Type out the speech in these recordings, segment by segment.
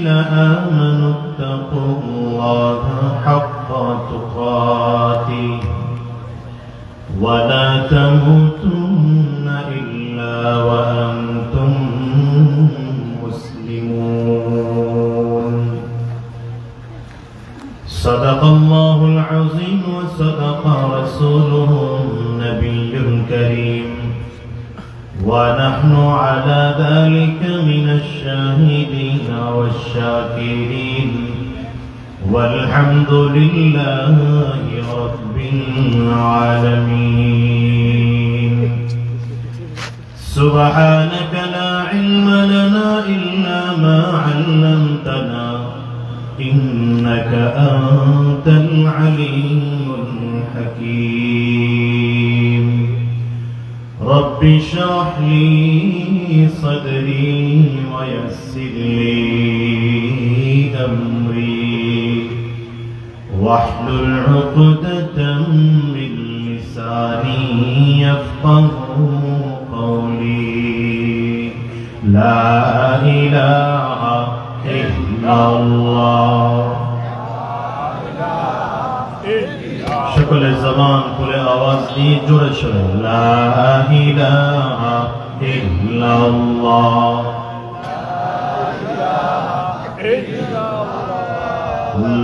الذين آمنوا اتقوا الله حق تقاته ولا تموتن إلا وأنتم مسلمون صدق الله العظيم وصدق رسوله النبي الكريم ونحن على ذلك من الشاهدين والشاكرين والحمد لله رب العالمين سبحانك لا علم لنا إلا ما علمتنا إنك أنت العليم الحكيم رب اشرح لي صدري ويسر لي أمري واحلل عقدة من لساني يفقه قولي لا إله إلا الله شكل الزمان كل آواز دي جرى شوي لا إله إلا الله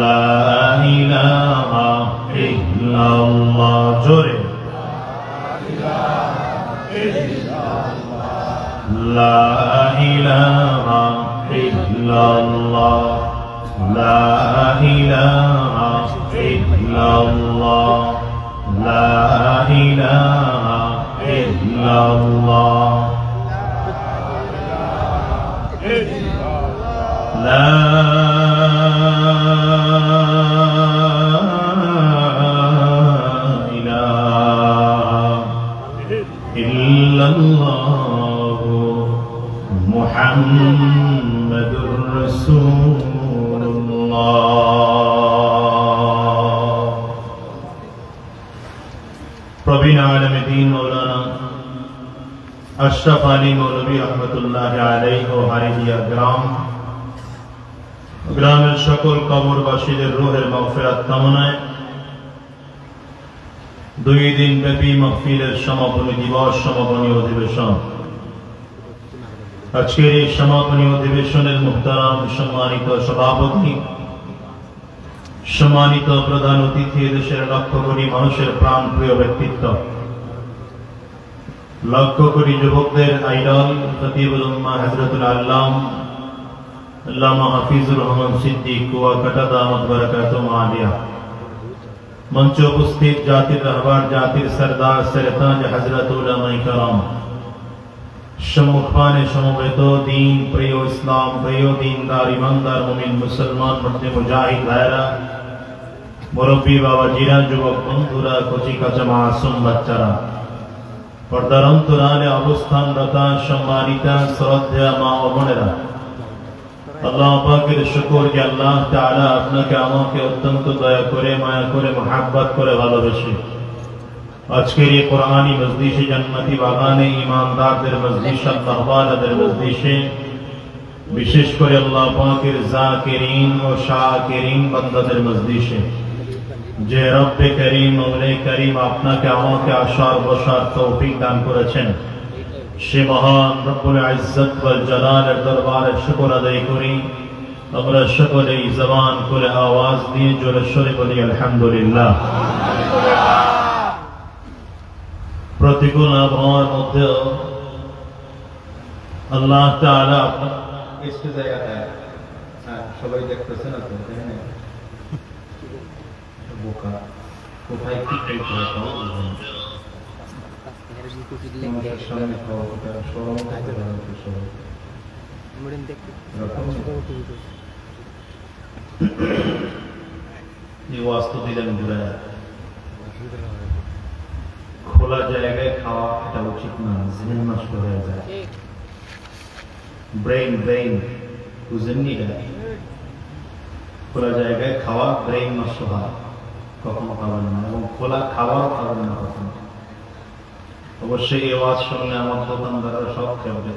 لا إله إلا الله جرى لا إله إلا الله لا إله إلا الله لا إله إلا الله لا إله إلا الله محمد رسول الله প্রবীণ আলেম দ্বীন মৌলানা আশরাফ আলী মৌলভী রহমতুল্লাহ আলাইহি ও হারিয়া গ্রামের সকল কবরবাসীদের রূহের মাগফিরাত কামনায় 2 দিন ব্যাপী মাহফিলের সমাপনী দিবস সমাপনী অধিবেশন আজকের এই সমাপনী অধিবেশনের মুহতারাম সম্মানিত সভাপতি সম্মানিত প্রধান অতিথি দেশের লক্ষ কোটি মানুষের প্রাণপ্রিয় ব্যক্তিত্ব লক্ষ কোটি যুবকদের আইডল খতিবুল উম্মাহ হযরতুল আল্লামা হাফিজুর রহমান সিদ্দিক কুয়াকাটা দামাত বারাকাতুহু আলিয়া মঞ্চে উপস্থিত জাতির রাহবার জাতির সরদার সরতাজ হযরত উলামায়ে کرام সম্মুখপানে সমবেত দ্বীন প্রিয় ইসলাম প্রিয় দ্বীনদার ইমানদার মুমিন মুসলমান মধ্যে মুজাহিদ ভাইরা মুরব্বী বাবাজিরা যুবক বন্ধুরা কচি কাঁচা মাসুম বাচ্চারা পর্দার অন্তরালে অবস্থানরত সম্মানিতা শ্রদ্ধেয় মা ও বোনেরা আল্লাহ পাকের শুকর যে আল্লাহ তাআলা আপনাকে আমাকে অত্যন্ত দয়া করে মায়া করে মহব্বত করে ভালোবেসে আজকের এই কোরআনী মজলিসে জান্নাতি বাগানে ঈমানদারদের মজলিস আল্লাহ ওয়ালাদের মজলিসে বিশেষ করে আল্লাহ পাকের জাকিরিন ও শাকিরিন বান্দাদের মজলিসে যে রব্বে করিম মওলা করিম আপনাকে আমাকে আসার বসার তৌফিক দান করেছেন সে মহান রব্বুল ইজ্জত ওয়াল জালালের দরবারে শুকর আদায় করি আমরা সকলেই জবান করে আওয়াজ দিয়ে জোরে সোরে বলি আলহামদুলিল্লাহ প্রতিকূল আবহাওয়ার মধ্যে আল্লাহ তাআলা इसकी जगह है সবাই দেখতেছেন আপনি বোকা কোথায় কি করতে হয় সামনে খাওয়া সরম ये वास्तु दिलन बुरा है খোলা জায়গায় খাওয়া এটা উচিত না জিহন নষ্ট হয়ে যায় ব্রেইন বুঝেননি খোলা জায়গায় খাওয়া ব্রেইন নষ্ট হয় কখনো খাবেন না এবং খোলা খাওয়াও খাবেন না কখনো অবশ্যই এই ওয়াজ শুনলে আমার দোকানদাররা সব খেয়ে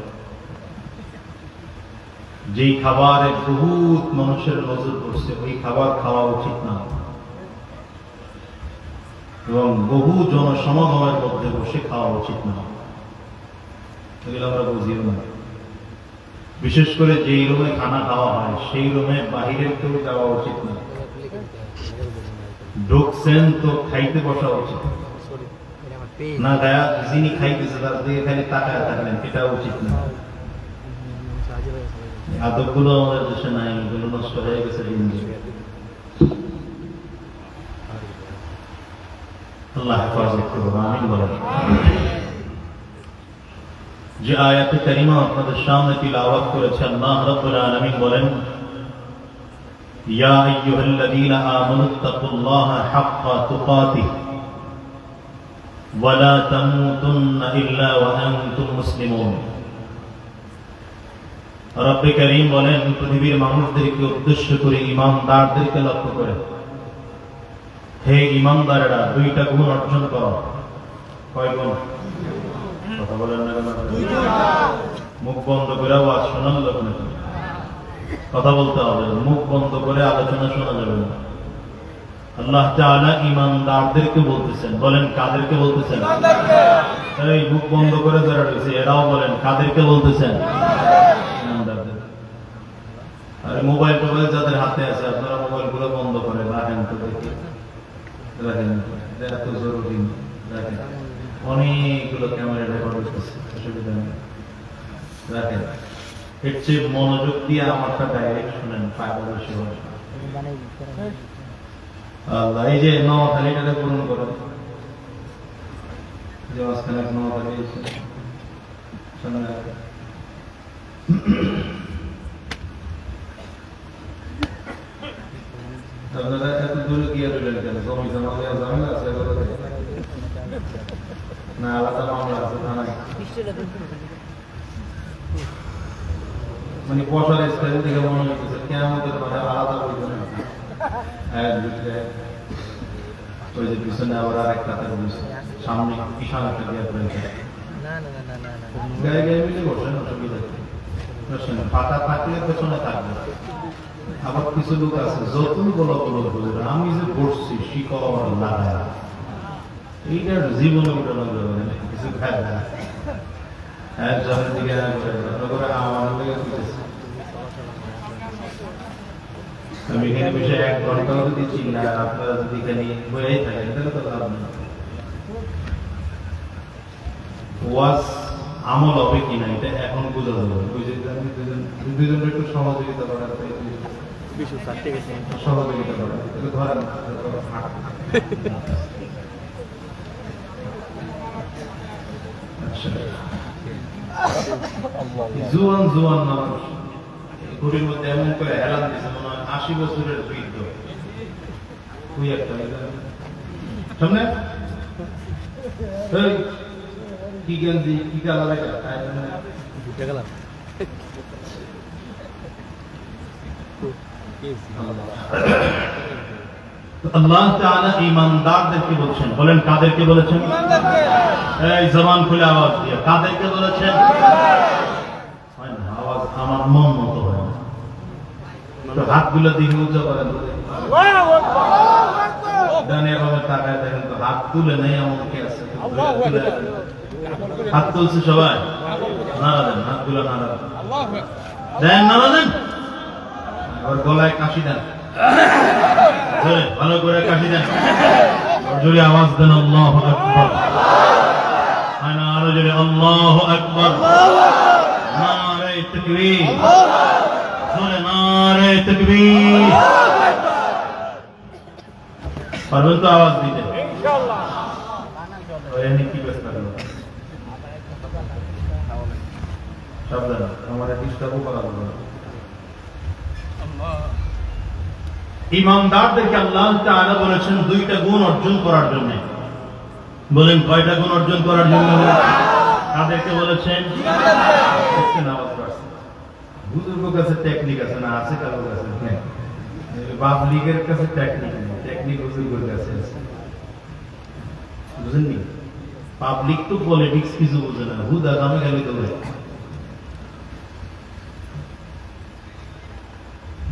যেই খাবারে বহুত মানুষের নজর পড়ছে ওই খাবার খাওয়া উচিত না, এবং বহু জনসমাগমের মধ্যে বসে খাওয়া উচিত না, এগুলো আমরা বুঝিও না। বিশেষ করে যেই রুমে খানা খাওয়া হয় সেই রুমে বাহিরের কেউ যাওয়া উচিত না। ঢুকছেন তো খাইতে বসা উচিত না, গায়া যিনি খাইতেছে তার দিকে খালি তাকায় থাকলেন, এটা উচিত না। আদবগুলো আমাদের দেশে নাই, এগুলো নষ্ট হয়ে গেছে দিন দিন। আল্লাহ হেফাজত করুন, আমিন বলেন। যে আয়াতে কারিমা আপনাদের সামনে তিলাওয়াত করেছে, আল্লাহ রাব্বুল আলামিন বলেন, ইয়া আইয়ুহাল্লাযীনা আমানুত্তাকুল্লাহা হাক্কা তুকাতিহি ওয়া লা তামুতুন্না ইল্লা ওয়া আনতুম মুসলিমুন। রব্বে কারীম বলেন, পৃথিবীর মানুষদেরকে উদ্দেশ্য করে, ঈমানদারদেরকে লক্ষ্য করে, হে ঈমানদারেরা, দুইটা গুণ অর্জন করো। কয় গুণ? কথা বলেন না কেন? মুখ বন্ধ করে আওয়াজ শোনার লোক নাকি? কথা বলতে হবে, মুখ বন্ধ করে আলোচনা শোনা যাবে না। আল্লাহ তাআলা ঈমানদারদেরকে বলতেছেন, বলেন কাদেরকে বলতেছেন? এই মুখ বন্ধ করে যারা রয়েছে এরাও বলেন কাদেরকে বলতেছেন? ঈমানদারদের। আর মোবাইল টোবাইল যাদের হাতে আছে আপনারা মোবাইল গুলো বন্ধ করে রাখেন তো, দেখি রাখেন, এটা তো জরুরি, রাখেন। অনেকগুলো ক্যামেরা রেকর্ড করতেছে, অসুবিধা নেই, রাখেন। এর চেয়ে মনোযোগ দিয়ে আমারটা ডাইরেক্ট শুনেন, ফায়দা বেশি হবে। আল্লাহ এই যে নোয়াখালীটাকে পূরণ করেন, যে মাঝখানে নোয়াখালী আপনারা এত দূরে গিয়ে রইলেন কেন? জমি জমা ঝামেলা আছে না, আলাদা মামলা আছে থানায়? মানে বসার স্টাইল থেকে মনে হচ্ছে কেমতের মানে আলাদা বলতে না। ওই যে পিছনে আবার আরেক কাতার বলছে, সামনে বিশাল একটা গ্যাপ রয়েছে, গায়ে গায়ে মিলে বসেন, অসুবিধা নেই। পাতা থাকলে পেছনে থাকবে। আবার কিছু লোক আছে যতই বলো বলবে, আমি যে বসছি শিকড় লাগায়, এইটার জীবনে উঠানো যাবে না, কিছু খায় না। একজনের দিকে আমার আমি এখানে বসে 1 ঘন্টাও যদি চিল্লা, আপনারা যদি এখানে বইয়াই থাকেন তাহলে তো লাভ নেই। ওয়াজ আমল হবে কিনা এটা এখন বোঝা যাবে। দুজন একটু সহযোগিতা করার, সহযোগিতা করার ধরেন জুয়ান জুয়ান মানুষ ঘুরির মধ্যে এমন করে হেলান দিয়েছে মনে হয় 80 বছরের বৃদ্ধ। ওই একটা সামনে কি গেঞ্জি কি কালার, আল্লাহ তাআলা ঈমানদারদেরকে বলছেন, বলেন কাদেরকে বলেছেন? এই জবান খুলে আওয়াজ দিয়ে কাদেরকে বলেছেন? আওয়াজ আমার মন মতো হয় না, হাতগুলো দিকে উঁচু করেন, ডানে বামে তাকায় দেখেন তো হাত তুলে নেই এমন কি আছে? হাত তুলছে সবাই, নাড়া দেন, হাতগুলো নাড়া দেন, নাড়া দেন। আবার গলায় কাশি দেন, ভালো করে কাশি দেন, জোরে আওয়াজ দেন আল্লাহু আকবার। আরো জোরে আল্লাহু আকবার। নারে তাকবীর, জোরে নারে তাকবীর। পারবেন তো আওয়াজ দিতে? ইনশাআল্লাহ। এখানে কি ব্যস্ত হলো? সাবধান, আমার ডিস্টার্বও করা যাবে না। ঈমানদারদেরকে আল্লাহ তাআলা বলেছেন 2টা গুণ অর্জন করার জন্য। বলেন কয়টা গুণ অর্জন করার জন্য? কাদেরকে বলেছেন? বুজুর্গের কাছে টেকনিক আছে না? আছে কারোর কাছে? পাবলিকের কাছে টেকনিক নেই, টেকনিক বুজুর্গের কাছে আছে। বুঝেননি? পাবলিক তো পলিটিক্স কিছু বুঝে না, হুদা দামে গেলে তো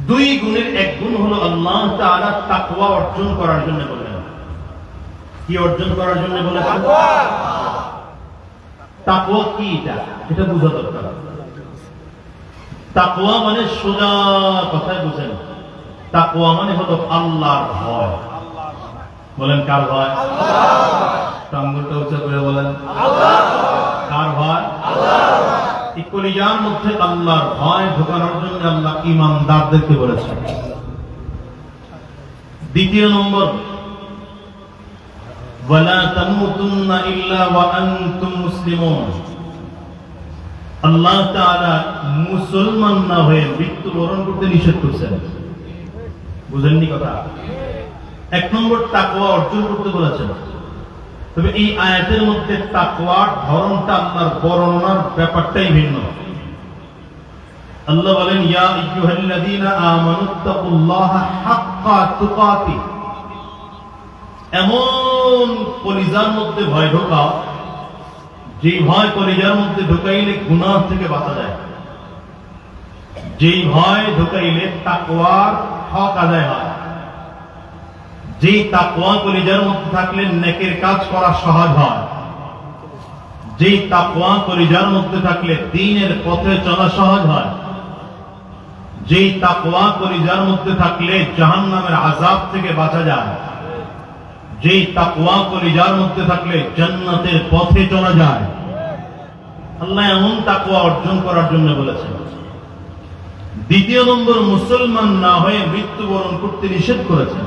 দুই গুণের এক গুণ হলো আল্লাহ তাআলা তাকওয়া অর্জন করার জন্য বলেন। কি অর্জন করার জন্য বলেছেন? তাকওয়া কি এটা বোঝা দরকার। তাকওয়া মানে সোজা কথায় বুঝেন, তাকওয়া মানে হলো আল্লাহর ভয়। বলেন কার ভয়? আঙ্গুলটা উঁচা করে বলেন কার ভয়? এই কলিজার মধ্যে আল্লাহর ভয় ঢোকানোর জন্য আল্লাহ ঈমানদারদেরকে বলেছেন। দ্বিতীয় নম্বর, ওয়ালা তামুতুন্না ইল্লা ওয়া আনতুম মুসলিমুন। আল্লাহ তাআলা মুসলমান না হয়ে মৃত্যুবরণ করতে নিষেধ করেছেন। বুঝেননি কথা? এক নম্বর তাকওয়া অর্জন করতে বলেছেন। তবে এই আয়াতের মধ্যে তাকওয়ার ধরনটা আল্লাহর বর্ণনার ব্যাপারটাই ভিন্ন। আল্লাহ বলেন ইয়া আইয়ুহাল্লাযীনা আমানুত্তাকুল্লাহা হাক্কা তুকাতি। এমন কলিজার মধ্যে ভয় ঢোকাও যে ভয় কলিজার মধ্যে ঢোকাইলে গুনাহ থেকে বাঁচা যায়, যেই ভয় ঢোকাইলে তাকওয়ার হক আদায় হয়, যেই তাকওয়া কলিজার মধ্যে থাকলে নেকের কাজ করা সহজ হয়, যেই তাকওয়া কলিজার মধ্যে থাকলে দ্বীনের পথে চলা সহজ হয়, যেই তাকওয়া কলিজার মধ্যে থাকলে জাহান্নামের আযাব থেকে বাঁচা যায়, যেই তাকওয়া কলিজার মধ্যে থাকলে জান্নাতের পথে চলা যায়। আল্লাহ এমন তাকওয়া অর্জন করার জন্য বলেছেন। দ্বিতীয় নম্বর, মুসলমান না হয়ে মৃত্যুবরণ করতে নিষেধ করেছেন।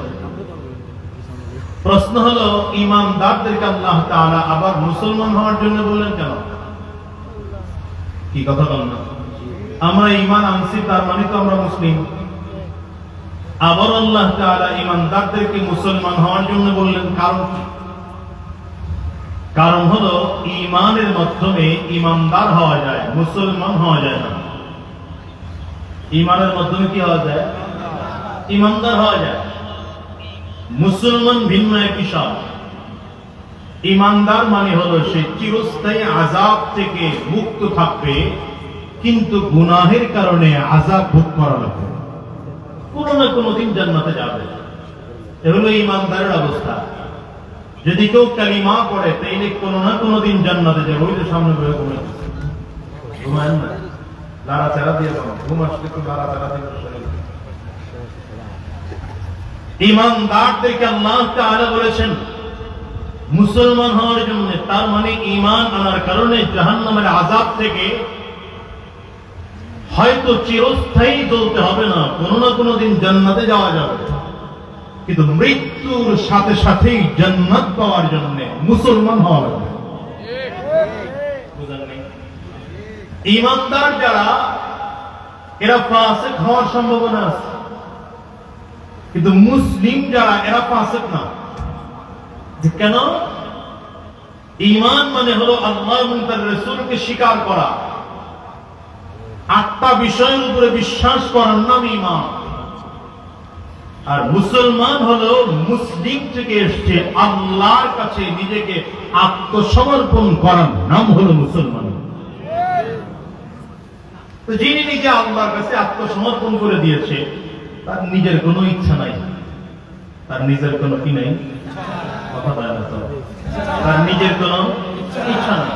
প্রশ্ন হলো, ঈমানদারদেরকে আল্লাহ তাআলা আবার মুসলমান হওয়ার জন্য বললেন কেন? কি কথা বলেন না? আমরা ঈমান আনছি তার মানে তো আমরা মুসলিম। আবার আল্লাহ তাআলা ঈমানদারদেরকে মুসলমান হওয়ার জন্য বললেন, কারণ কি? কারণ হলো ঈমানের মাধ্যমে ঈমানদার হওয়া যায়, মুসলমান হওয়া যায় না। ঈমানের মাধ্যমে কি হওয়া যায়? ঈমানদার হওয়া যায়। মুসলমান ভিন্ন এক বিষয়। ঈমানদার মানে হলো সে চিরস্থায়ী আযাব থেকে মুক্ত থাকবে, কিন্তু গুনাহের কারণে আযাব ভোগ করা লাগবে, কোনো না কোনো দিন জান্নাতে যাবে। এ হলো ঈমানদারের অবস্থা। যদি কেউ কালিমা পড়ে তাইলে কোনো না কোনো দিন জান্নাতে যাবে। ওই যে সামনে বসে ঘুমায় না, লাড়াচাড়া দিয়ে ঘুম আসলে তো লাড়াচাড়া দিয়ে ঈমানদারদেরকে আল্লাহ তাআলা বলেছেন মুসলমান হওয়ার জন্য। তার মানে ঈমান আনার কারণে জাহান্নামের আযাব থেকে হয়তো চিরস্থায়ী জ্বলতে হবে না, কোনো না কোনো দিন জান্নাতে যাওয়া যাবে, কিন্তু মৃত্যুর সাথে সাথেই জান্নাত পাওয়ার জন্য মুসলমান হওয়া লাগবে। ঈমানদার যারা, এরা ফাসিক হওয়ার সম্ভাবনা আছে, কিন্তু মুসলিম যারা এরা ফাসিক না। কেন? ঈমান মানে হলো আল্লাহ এবং তার রাসূলকে স্বীকার করা, আটটা বিষয়ের উপরে বিশ্বাস করার নাম ঈমান। আর মুসলমান হলো মুসলিম থেকে এসছে, আল্লাহর কাছে নিজেকে আত্মসমর্পণ করার নাম হলো মুসলমান। তো যিনি নিজে আল্লাহর কাছে আত্মসমর্পণ করে দিয়েছে, তার নিজের কোনো ইচ্ছা নাই, তার নিজের কোনো কি নাই, কথা বলে না তো, তার নিজের কোনো ইচ্ছা নাই,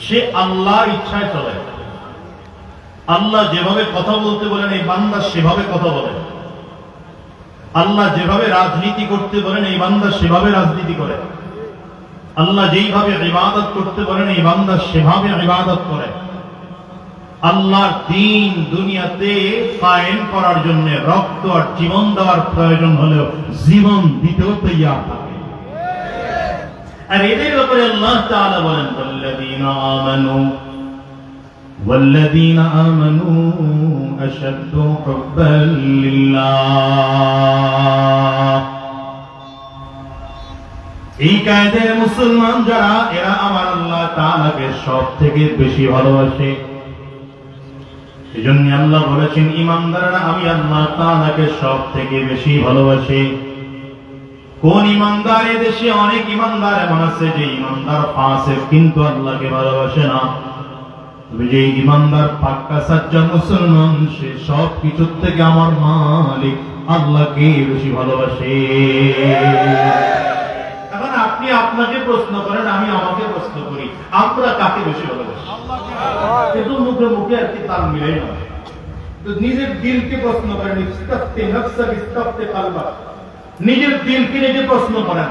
সে আল্লাহর ইচ্ছায় চলে। আল্লাহ যেভাবে কথা বলতে বলেন এই বান্দা সেভাবে কথা বলে। আল্লাহ যেভাবে রাজনীতি করতে বলেন এই বান্দা সেভাবে রাজনীতি করে। আল্লাহ যেইভাবে ইবাদত করতে বলেন এই বান্দা সেভাবে ইবাদত করে। আল্লাহর দ্বীন দুনিয়াতে কায়েম করার জন্য রক্ত আর জীবন দেওয়ার প্রয়োজন হলেও জীবন দিতেও তৈয়ার থাকে। আর এদের ব্যাপারে আল্লাহ তাআলা বলেন والذين آمنوا أشد حبا لله। এই কায়দায় মুসলমান যারা, এরা আমার আল্লাহ তাআলাকে সব থেকে বেশি ভালোবাসে। এজন্য আল্লাহ বলেছেন ঈমানদাররা আমি আল্লাহ তাআলাকে সব থেকে বেশি ভালোবাসি। কোন ঈমানদার? এদেশে অনেক ঈমানদার এমন আছে যে ঈমানদার ফাসিক কিন্তু আল্লাহকে ভালোবাসে না। তবে যে ইমানদার পাক্কা সাচ্চা মুসলমান, সে সব কিছুর থেকে আমার মালিক আল্লাহকে বেশি ভালোবাসে। এখন আপনি আপনাকে প্রশ্ন করেন, আমি আমাকে প্রশ্ন করি, আমরা কাকে বেশি ভালোবাসি? কিন্তু মুখে মুখে আর কি তাল মিলে না। তো নিজের দিলকে প্রশ্ন করেন, ইস্তাফতি নফসাক ইস্তাফতি কলবাক। নিজের দিলকে নিজে প্রশ্ন করেন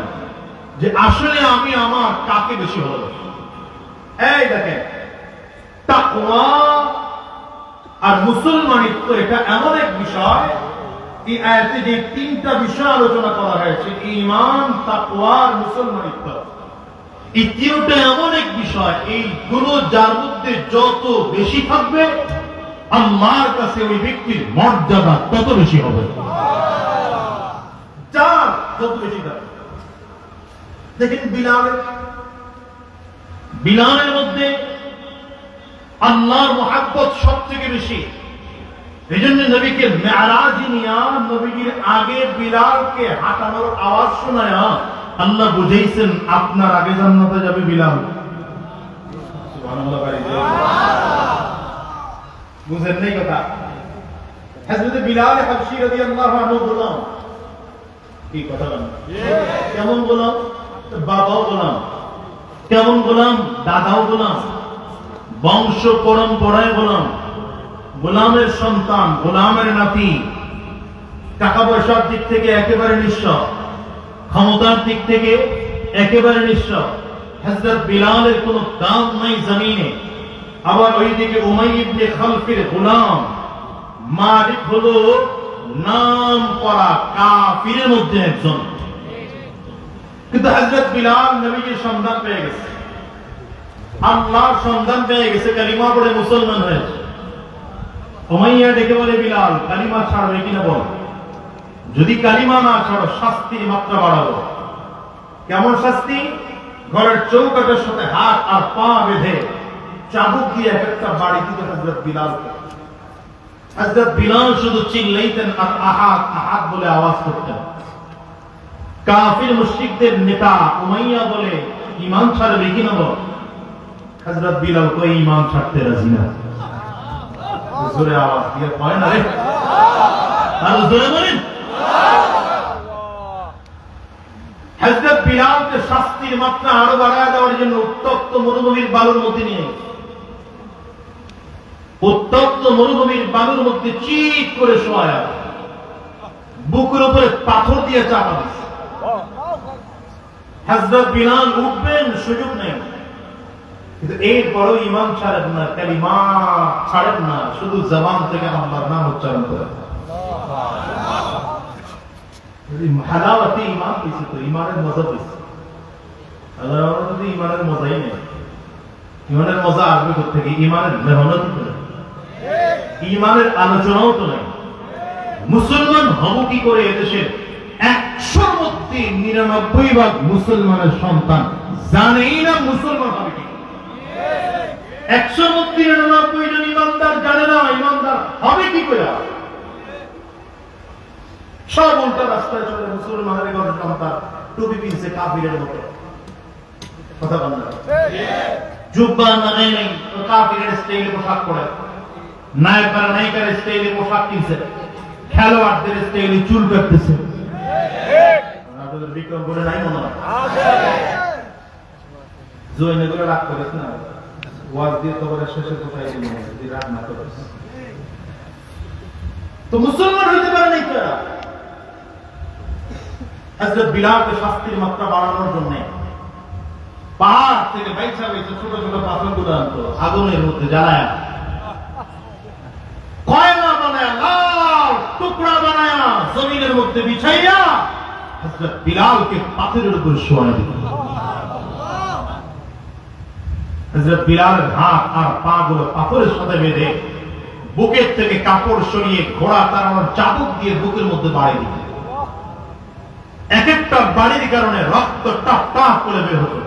যে আসলে আমি আমার কাকে বেশি ভালোবাসি। এই দেখেন, তাকওয়া আর মুসলমানিত্ব এটা এমন এক বিষয়, এই আয়াতে যে তিনটা বিষয় আলোচনা করা হয়েছে, ঈমান, তাকওয়া আর মুসলমানিত্ব, এই তিনটা এমন এক বিষয়, এইগুলো যার মধ্যে যত বেশি থাকবে আল্লাহর কাছে ওই ব্যক্তির মর্যাদা তত বেশি হবে। যার যত বেশি থাকবে। দেখেন বিলালের মধ্যে আল্লাহর মুহাব্বত সব থেকে বেশি। এই জন্য নবীকে মেরাজে নিয়া, নবীজির আগে বিলালকে হাঁটানোর আওয়াজ শোনায়া আল্লাহ বুঝাইছেন, আপনার আগে জান্নাতে যাবে বিলাল। সুবহানাল্লাহ। বুঝেন নাই কথা? হযরত বিলাল হাবশী রাদিয়াল্লাহু আনহু গোলাম। কি কথা বলেন? কেমন গোলাম? বাবাও গোলাম। কেমন গোলাম? দাদাও গোলাম। বংশ পরম্পরায় গোলাম। গোলামের সন্তান, গোলামের নাতি। টাকা পয়সার দিক থেকে একেবারে নিঃস্ব, ক্ষমতার দিক থেকে একেবারে নিঃস্ব। হযরত বিলালের কোনো দাম নাই জমিনে। আবার ওইদিকে উমাইয়া ইবনে খালফের গোলাম, মালিক হলো নাম করা কাফিরের মধ্যে একজন। কিন্তু হযরত বিলাল নবীজির সন্ধান পেয়ে গেছে, আল্লাহর সন্ধান পেয়ে গেছে, কালিমা পড়ে মুসলমান হয়েছে। উমাইয়া ডেকে বলে, বিলাল কালিমা ছাড়বে কিনা বল। যদি কালিমা না ছাড়ো শাস্তির মাত্রা বাড়াবো। কেমন শাস্তি? ঘরের চৌকাঠের সাথে হাত আর পা বেঁধে চাবুক দিয়ে একটা বাড়ি দিত হযরত বিলালকে। হযরত বিলাল শুধু চিল্লাইতেন আর আহাদ আহাদ বলে আওয়াজ করতেন। কাফির মুশরিকদের নেতা উমাইয়া বলে, ঈমান ছাড়বে কিনা বল। হযরত বিলাল কই ঈমান ছাড়তে রাজি না। জোরে আওয়াজ দিয়ে কয় না রে, আর জোরে বলেন। হযরত বিলালকে শাস্তির মাত্রা আরো বাড়ায় দেওয়ার জন্য উত্তপ্ত মরুভূমির বালুর মধ্যে নিয়ে, উত্তপ্ত মরুভূমির বালুর মধ্যে চিৎ করে শোয়া, বুকের উপরে পাথর দিয়ে চাপা দিচ্ছে। হযরত বিলাল উঠবেন, সুযোগ নেই। কিন্তু এরপরও ঈমান ছাড়েন না, কালিমা ছাড়েন না, শুধু জবান থেকে আল্লাহর নাম উচ্চারণ করেন। হালাওয়াতে ঈমান পেয়েছে, তো ঈমানের মজা পেয়েছে। আল্লাহর যদি ঈমানের মজাই নেই, ঈমানের মজা আসবে কোথেকে? ঈমানের মেহনত করে, ঈমানের আলোচনাও তো নাই। মুসলমান হব কি করে? এদেশের 100-র মধ্যে 99 মুসলমানের সন্তান জানেই না মুসলমান হবে কি। 100-র মধ্যে 99 জন ইমানদার জানে না ইমানদার হবে কি করে। সব উল্টা রাস্তায় চলে, মুসলমানের ঘরের সন্তান টুপি পিনছে কাফিরের মতো। কথা বল না, জুব্বা নাই নাই, কাফিরের স্টাইলে পোশাক পরে, নায়িকার নায়িকার স্টাইলে পোশাক কিনছে, খেলোয়াড়দের স্টাইলে চুল কাটতেছে। আপনাদের বিক্রম করে নাই মনে হয়? জৈনে করে রাগ করিস না, ওয়াজ দিয়ে তো করে শেষে কোথায় যদি রাগ না করিস। তো মুসলমান হইতে পারে নাই তো। হযরত বিলালকে শাস্তির মাত্রা বাড়ানোর জন্য পাহাড় থেকে বাইচা বাইচা ছোট ছোট পাথরগুলো আনতো, আগুনের মধ্যে জ্বালায়, কয়লা বানায়, লাল টুকরা বানায় জমিনের মধ্যে বিছাইয়া হযরত বিলালকে পাথরের উপর শোয়ানো দিত। হযরত বিলালের হাত আর পা গুলো পাথরের সাথে বেঁধে বুকের থেকে কাপড় সরিয়ে ঘোড়া তাড়ানোর চাবুক দিয়ে বুকের মধ্যে বাড়ি দিত। এক একটা বাড়ির কারণে রক্ত টাপ টাপ করে বের হতো,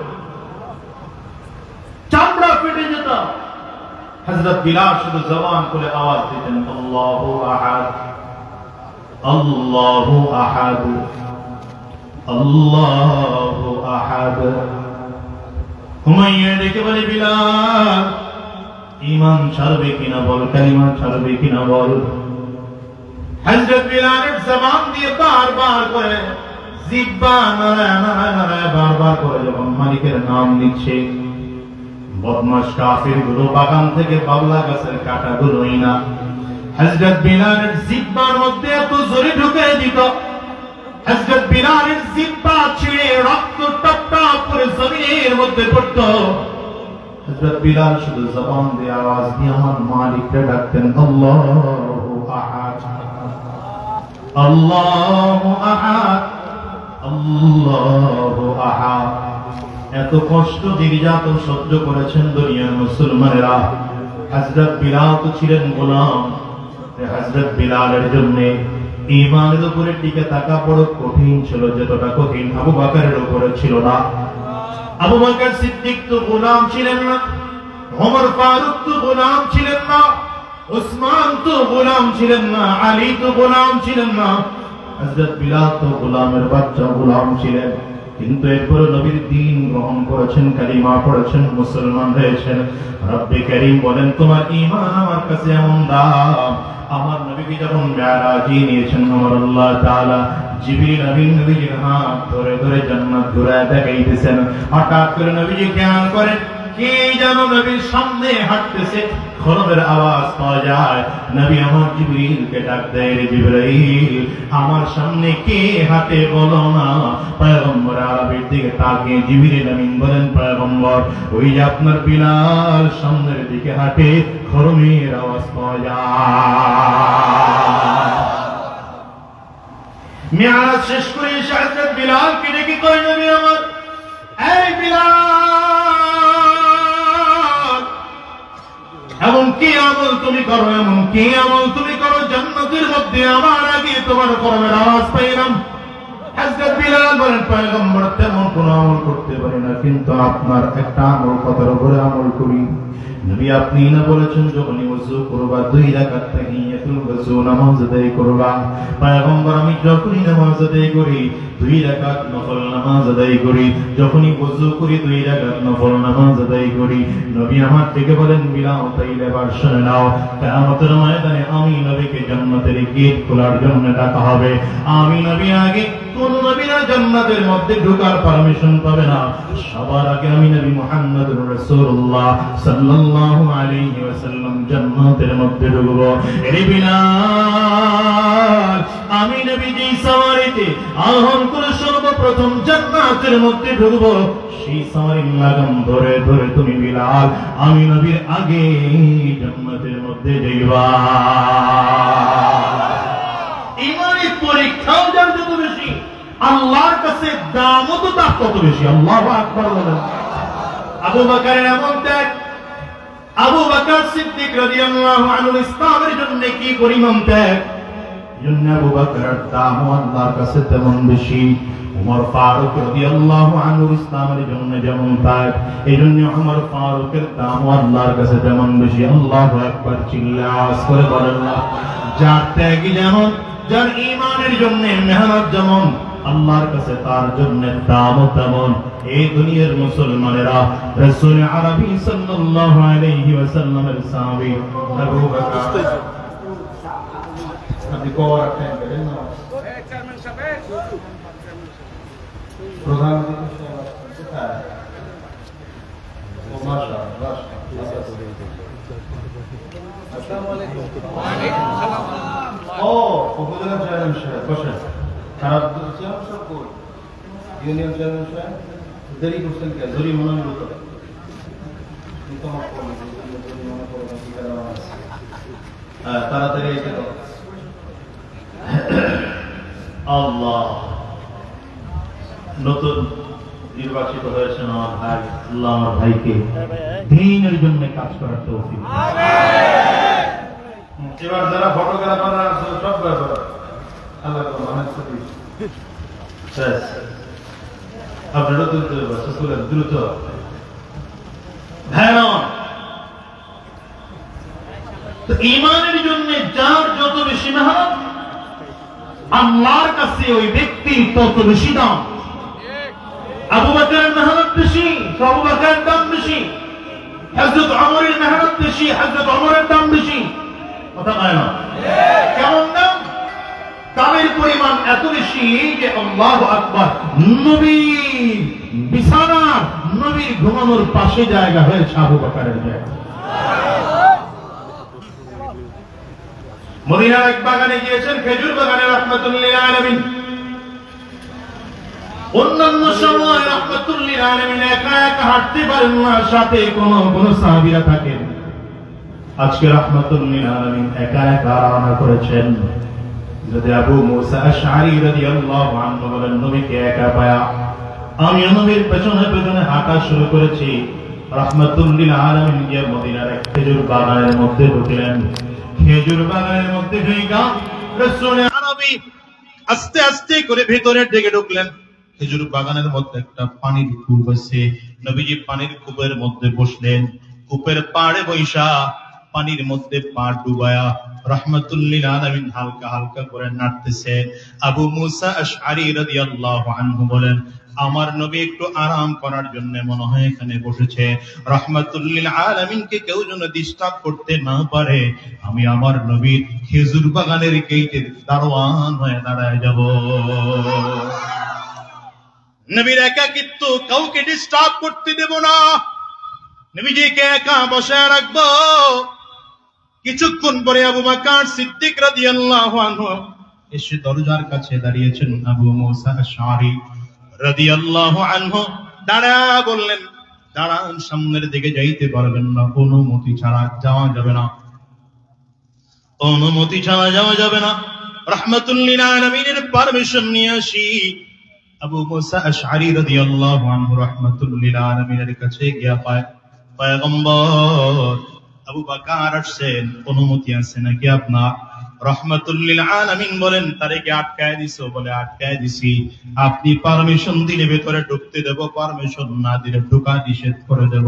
চামড়া ফেটে যেত। হযরত বিলাল শুধু জবান করে আওয়াজ দিতেন, আল্লাহু আহাদ, আল্লাহু আহাদ, আল্লাহু আহাদ। উমাইয়া ডেকে বলে, বিলাল ঈমান ছাড়বে কিনা বল, কালিমা ছাড়বে কিনা বল। হযরত বিলালের জবান দিয়ে বারবার করে জিহ্বা নাড়ায় নাড়ায় নাড়ায় বারবার করে যখন মালিকের নাম নিচ্ছে, বদমাশ কাফির গুলো বাগান থেকে বাবলা গাছের কাটা গুলোই না হযরত বিলালের জিহ্বার মধ্যে এত জোরে ঢুকে দিত, হযরত বিলালের জিহ্বা ছিঁড়ে রক্ত টপ টপ করে জমিনের মধ্যে পড়ত। হযরত বিলাল শুধু জবান দিয়ে আওয়াজ দিয়ে আমার মালিককে ডাকতেন, আল্লাহু আহাদ, আল্লাহু আহাদ, আল্লাহু আহাদ। এত কষ্ট নির্যাতন সহ্য করেছেন দুনিয়ার মুসলমানেরা। হযরত বিলাল তো ছিলেন গোলাম, হযরত বিলালের জন্য ঈমানের উপরে টিকে থাকা বড় কঠিন ছিল, যতটা কঠিন আবু বকরের উপরে ছিল না। আবু বকর সিদ্দিক তো গোলাম ছিলেন না, ওমর ফারুক তো গোলাম ছিলেন না, উসমান তো গোলাম ছিলেন না, আলী তো গোলাম ছিলেন না, হযরত বিলাল তো গোলামের বাচ্চা গোলাম ছিলেন। কিন্তু এরপর নবীর দ্বীন গ্রহণ করেছেন, কালিমা পড়েছেন, মুসলমান হয়েছেন। রব্বে কারীম বলেন, তোমার ঈমান আমার কাছে এমন দাম, আমার নবীকে যখন মেরাজে নিয়েছেন আমার আল্লাহ তাআলা জিবরিল আমিন নবীজির হাত ধরে ধরে জান্নাত ঘুরায় দেখাইতেছেন। হঠাৎ করে নবীজি খেয়াল করেন কে যেন নবীর সামনে হাঁটতেছে, খরবের আওয়াজ পাওয়া যায়। নবী আমার জিবরিলকে ডাক দেয়, রে জিবরাইল আমার সামনে কে হাঁটে বলো না। পয়গম্বর আরবির দিকে তাকিয়ে জিবরিল আমিন বলেন, পয়গম্বর ওই যে আপনার বিলাল সামনের দিকে হাঁটে, খরমের আওয়াজ পাওয়া যায়। মেয়ারাজ শেষ করে এসে হযরত বিলালকে ডেকে কয়, নবী আমার, এই বিলাল এমন কি আমল তুমি করো, এমন কি আমল তুমি করো জান্নাতের মধ্যে আমার আগে তোমার কর্মের আওয়াজ পাইলাম। হযরত বিলাল বলেন, পয়গম্বর তেমন কোন আমল করতে পারি না, কিন্তু আপনার একটা আমল কথার উপরে আমল করি। নবী আপনি না বলেছেন যখনই ওযু করবা 2 রাকাত তাহিয়াতুল ওযু নামাজ আদায় করবা। পয়গম্বর আমি যখনই নামাজ আদায় করি 2 রাকাত নফল নামাজ আদায় করি, যখনই ওযু করি 2 রাকাত নফল নামাজ আদায় করি। নবী আমার থেকে বলেন, বিলাল তাইলে এবার শুনে নাও, কিয়ামতের ময়দানে আমি নবীকে জান্নাতের গেট খোলার জন্য ডাকা হবে। আমি নবী আগে কোন নবীরা জান্নাতের মধ্যে ঢোকার পারমিশন পাবে না, সবার আগে আমি নবী মুহাম্মদুর রাসূলুল্লাহ সাল্লাল্লাহু আলাইহি ওয়াসাল্লাম জান্নাতের মধ্যে ঢুকব। এই বিলাল আমি নবী যেই সাওয়ারিতে আরোহণ করে সর্বপ্রথম জান্নাতের মধ্যে ঢুকব, সেই সাওয়ারির লাগাম ধরে ধরে তুমি বিলাল আমি নবীর আগে জান্নাতের মধ্যে যাইবা। ইমানি পরীক্ষাও যার যত বেশি, আল্লাহর কাছে দামও তো তার তত বেশি। আল্লাহু আকবার বলেন। আবু বকরের এমন ত্যাগ, আবু বকর সিদ্দিক রাদিয়াল্লাহু আনহু ইসলামের জন্য কি পরিমাণ ত্যাগ, জন্য আবু বকরের দামও আল্লাহর কাছে তেমন বেশি। ওমর ফারুক রাদিয়াল্লাহু আনহু ইসলামের জন্য যেমন ত্যাগ, এই জন্য ওমর ফারুকের দামও আল্লাহর কাছে তেমন বেশি। আল্লাহু আকবার চিল্লায়ে আওয়াজ করে বলেন না। যার ত্যাগ যেমন, যার ঈমানের জন্য মেহনত যেমন, আল্লাহর কাছে তার জন্য দামও তেমন। এই দুনিয়ার মুসলমানেরা রাসূল আরবি সাল্লাল্লাহু আলাইহি ওয়াসাল্লামের সাহাবী আবু বকর আপনি কোয়া রাখেন বলেন না, এই চেয়ারম্যান সাহেব প্রধান অতিথি কোথায়? ও মাশাআল্লাহ, আসসালামু আলাইকুম। ওয়া আলাইকুম সালাম। ও উপজেলা চেয়ারম্যান সাহেব বসেন। খারাপ চেয়ারম্যান সাহেব কই? ইউনিয়ন চেয়ারম্যান সাহেব দেরি করছেন কেন? জরিমানা মূলত তাড়াতাড়ি এসে দাও। আল্লাহ নতুন নির্বাচিত হয়েছেন আমার ভাই, আল্লাহ আমার ভাইকে দ্বীনের জন্য কাজ করার তৌফিক। এবার যারা ফটোগ্রাফাররা আছে সব ব্যাপার আল্লাহ অনেক ছবি শেষ, আপনারা দ্রুত তো ঈমানের জন্য যার যত বেশি মেহনত, আল্লাহর কাছে ওই ব্যক্তির তত বেশি দাম। আবু বকরের মেহনত বেশি, আবু বকরের দাম বেশি। হযরত ওমরের মেহনত বেশি, হযরত ওমরের দাম বেশি, কথা হয় না? কেমন দাম? দামের পরিমাণ এত বেশি যে আল্লাহু আকবার, নবীর বিছানা, নবীর ঘুমানোর পাশে জায়গা হয়েছে আবু বকরের জায়গা। মদিনার এক বাগানে গিয়েছেন, খেজুর বাগানে, রাহমাতুল লিল আলামিন। অন্যান্য সময় রাহমাতুল লিল আলামিন একা একা হাঁটতে পারেন না, সাথে কোন সাহাবীরা থাকেন। আজকে রাহমাতুল লিল আলামিন একা একা রওনা করেছেন। যদি আবু মুসা আশআরী রাদিয়াল্লাহু আনহু বলেন, নবীকে একা পায়া আমি নবীর পেছনে পেছনে হাঁটা শুরু করেছি। রাহমাতুল লিল আলামিন গিয়ে মদিনার এক খেজুর বাগানের মধ্যে ঢুকলেন। খেজুর বাগানের মধ্যে ঢুকা রাসূল আরবী আস্তে আস্তে করে ভেতরের দিকে ঢুকলেন। খেজুর বাগানের মধ্যে একটা পানির কূপ আছে। নবীজি পানির কূপের মধ্যে বসলেন। কূপের পাড়ে বৈশা পানির মধ্যে পা ডুবায়া রাহমাতুল লিল আলামিন হালকা হালকা করে নাড়তেছে। আবু মুসা আশআরী রাদিয়াল্লাহু আনহু বলেন, আমার নবী একটু আরাম করার জন্য মনে হয় এখানে বসেছে। রাহমাতুল লিল আলামিনকে কেউ যেন ডিস্টার্ব করতে না পারে, আমি আমার নবীর খেজুর বাগানের গেটের দারোয়ান হয়ে দাঁড়ায় যাব। নবীর একাকিত্ব কাউকে ডিস্টার্ব করতে দেব না, নবীজিকে একা বসায় রাখবো। কিছুক্ষণ পরে আবু বকর সিদ্দিক রাদিয়াল্লাহু আনহু এসে দরজার কাছে দাঁড়িয়েছেন। আবু মুসা আশআরী রাদিয়াল্লাহু আনহু দাঁড়া বললেন, দাঁড়ান, সামনের দিকে যাইতে পারবেন না, অনুমতি ছাড়া যাওয়া যাবে না, অনুমতি ছাড়া যাওয়া যাবে না। রাহমাতুল লিল আলামিনের পারমিশন নিয়ে আসি। আবু মুসা আশআরী রাদিয়াল্লাহু আনহু রাহমাতুল লিল আলামিনের কাছে গিয়া পায়, পয়গম্বর আবু বকর আসছেন, অনুমতি আছে নাকি আপনার? রাহমাতুল লিল আলামিন বলেন, তারে কি আটকায় দিছো? বলে, আটকায় দিছি। আপনি পারমিশন দিলে ভেতরে ঢুকতে দেব, পারমিশন না দিলে ঢোকা নিষেধ করে দেব।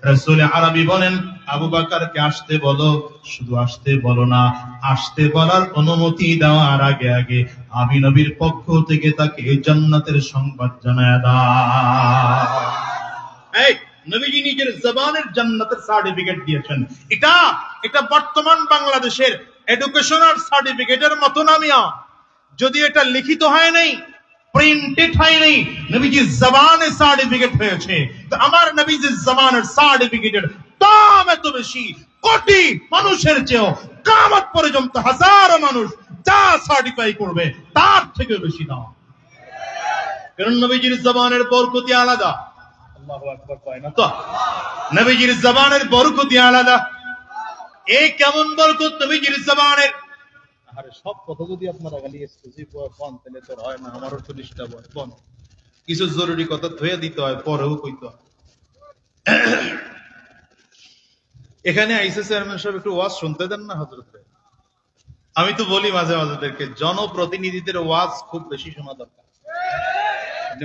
রাসূল আরবী বলেন, আবু বকরকে আসতে বলো, শুধু আসতে বলো না, আসতে বলার অনুমতি দেওয়ার আগে আগে আমি নবীর পক্ষ থেকে তাকে জান্নাতের সংবাদ জানায় দাও। এই নবীজি নিজের জবানের জান্নাতের সার্টিফিকেট দিয়েছেন। এটা বর্তমান বাংলাদেশের এডুকেশনাল সার্টিফিকেটের মতো নামিয়া, যদি এটা লিখিত হয় নাই, প্রিন্টেড হয় নাই, নবীজির জবানে সার্টিফিকেট হয়েছে। তো আমার নবীজির জবানের সার্টিফিকেটের দাম এত বেশি, কোটি মানুষের চেয়েও, কিয়ামত পর্যন্ত হাজারো মানুষ যা সার্টিফাই করবে তার থেকে বেশি দাম। কারণ নবীজির জবানের বরকত আলাদা। আল্লাহু আকবার কয় না তো? নবীজির জবানের বরকত আলাদা। এই কেমন বরকত নবীজির জবানের? আরে সব কথা যদি আপনারা খালি এক্সক্লুসিভ বন তাহলে তো হয় না, আমারও তো ডিস্টার্ব হয়। বন কিছু জরুরি কথা ধুয়ে দিতে হয়, পরেও কইতে হয়। এখানে আইসে চেয়ারম্যান সাহেব একটু ওয়াজ শুনতে দেন না হযরত। আমি তো বলি মাঝে মাঝেদেরকে, জনপ্রতিনিধিদের ওয়াজ খুব বেশি শোনা দরকার।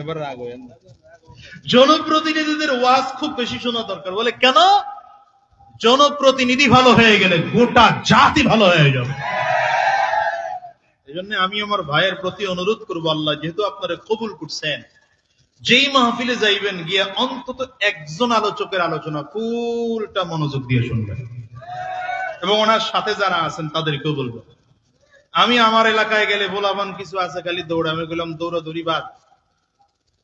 এবার রাগ হয়েন না, জনপ্রতিনিধিদের ওয়াজ খুব বেশি শোনা দরকার। বলে কেন? জনপ্রতিনিধি ভালো হয়ে গেলে গোটা জাতি ভালো হয়ে যাবে। এই জন্য আমি আমার ভাইয়ের প্রতি অনুরোধ করবো, আল্লাহ যেহেতু আপনারা কবুল করছেন, যেই মাহফিলে যাইবেন গিয়ে অন্তত একজন আলোচকের আলোচনা ফুলটা মনোযোগ দিয়ে শুনবেন, এবং ওনার সাথে যারা আছেন তাদেরকেও বলবো। আমি আমার এলাকায় গেলে বলাবান কিছু আছে খালি দৌড়, আমি বললাম দৌড়াদৌড়ি বাদ।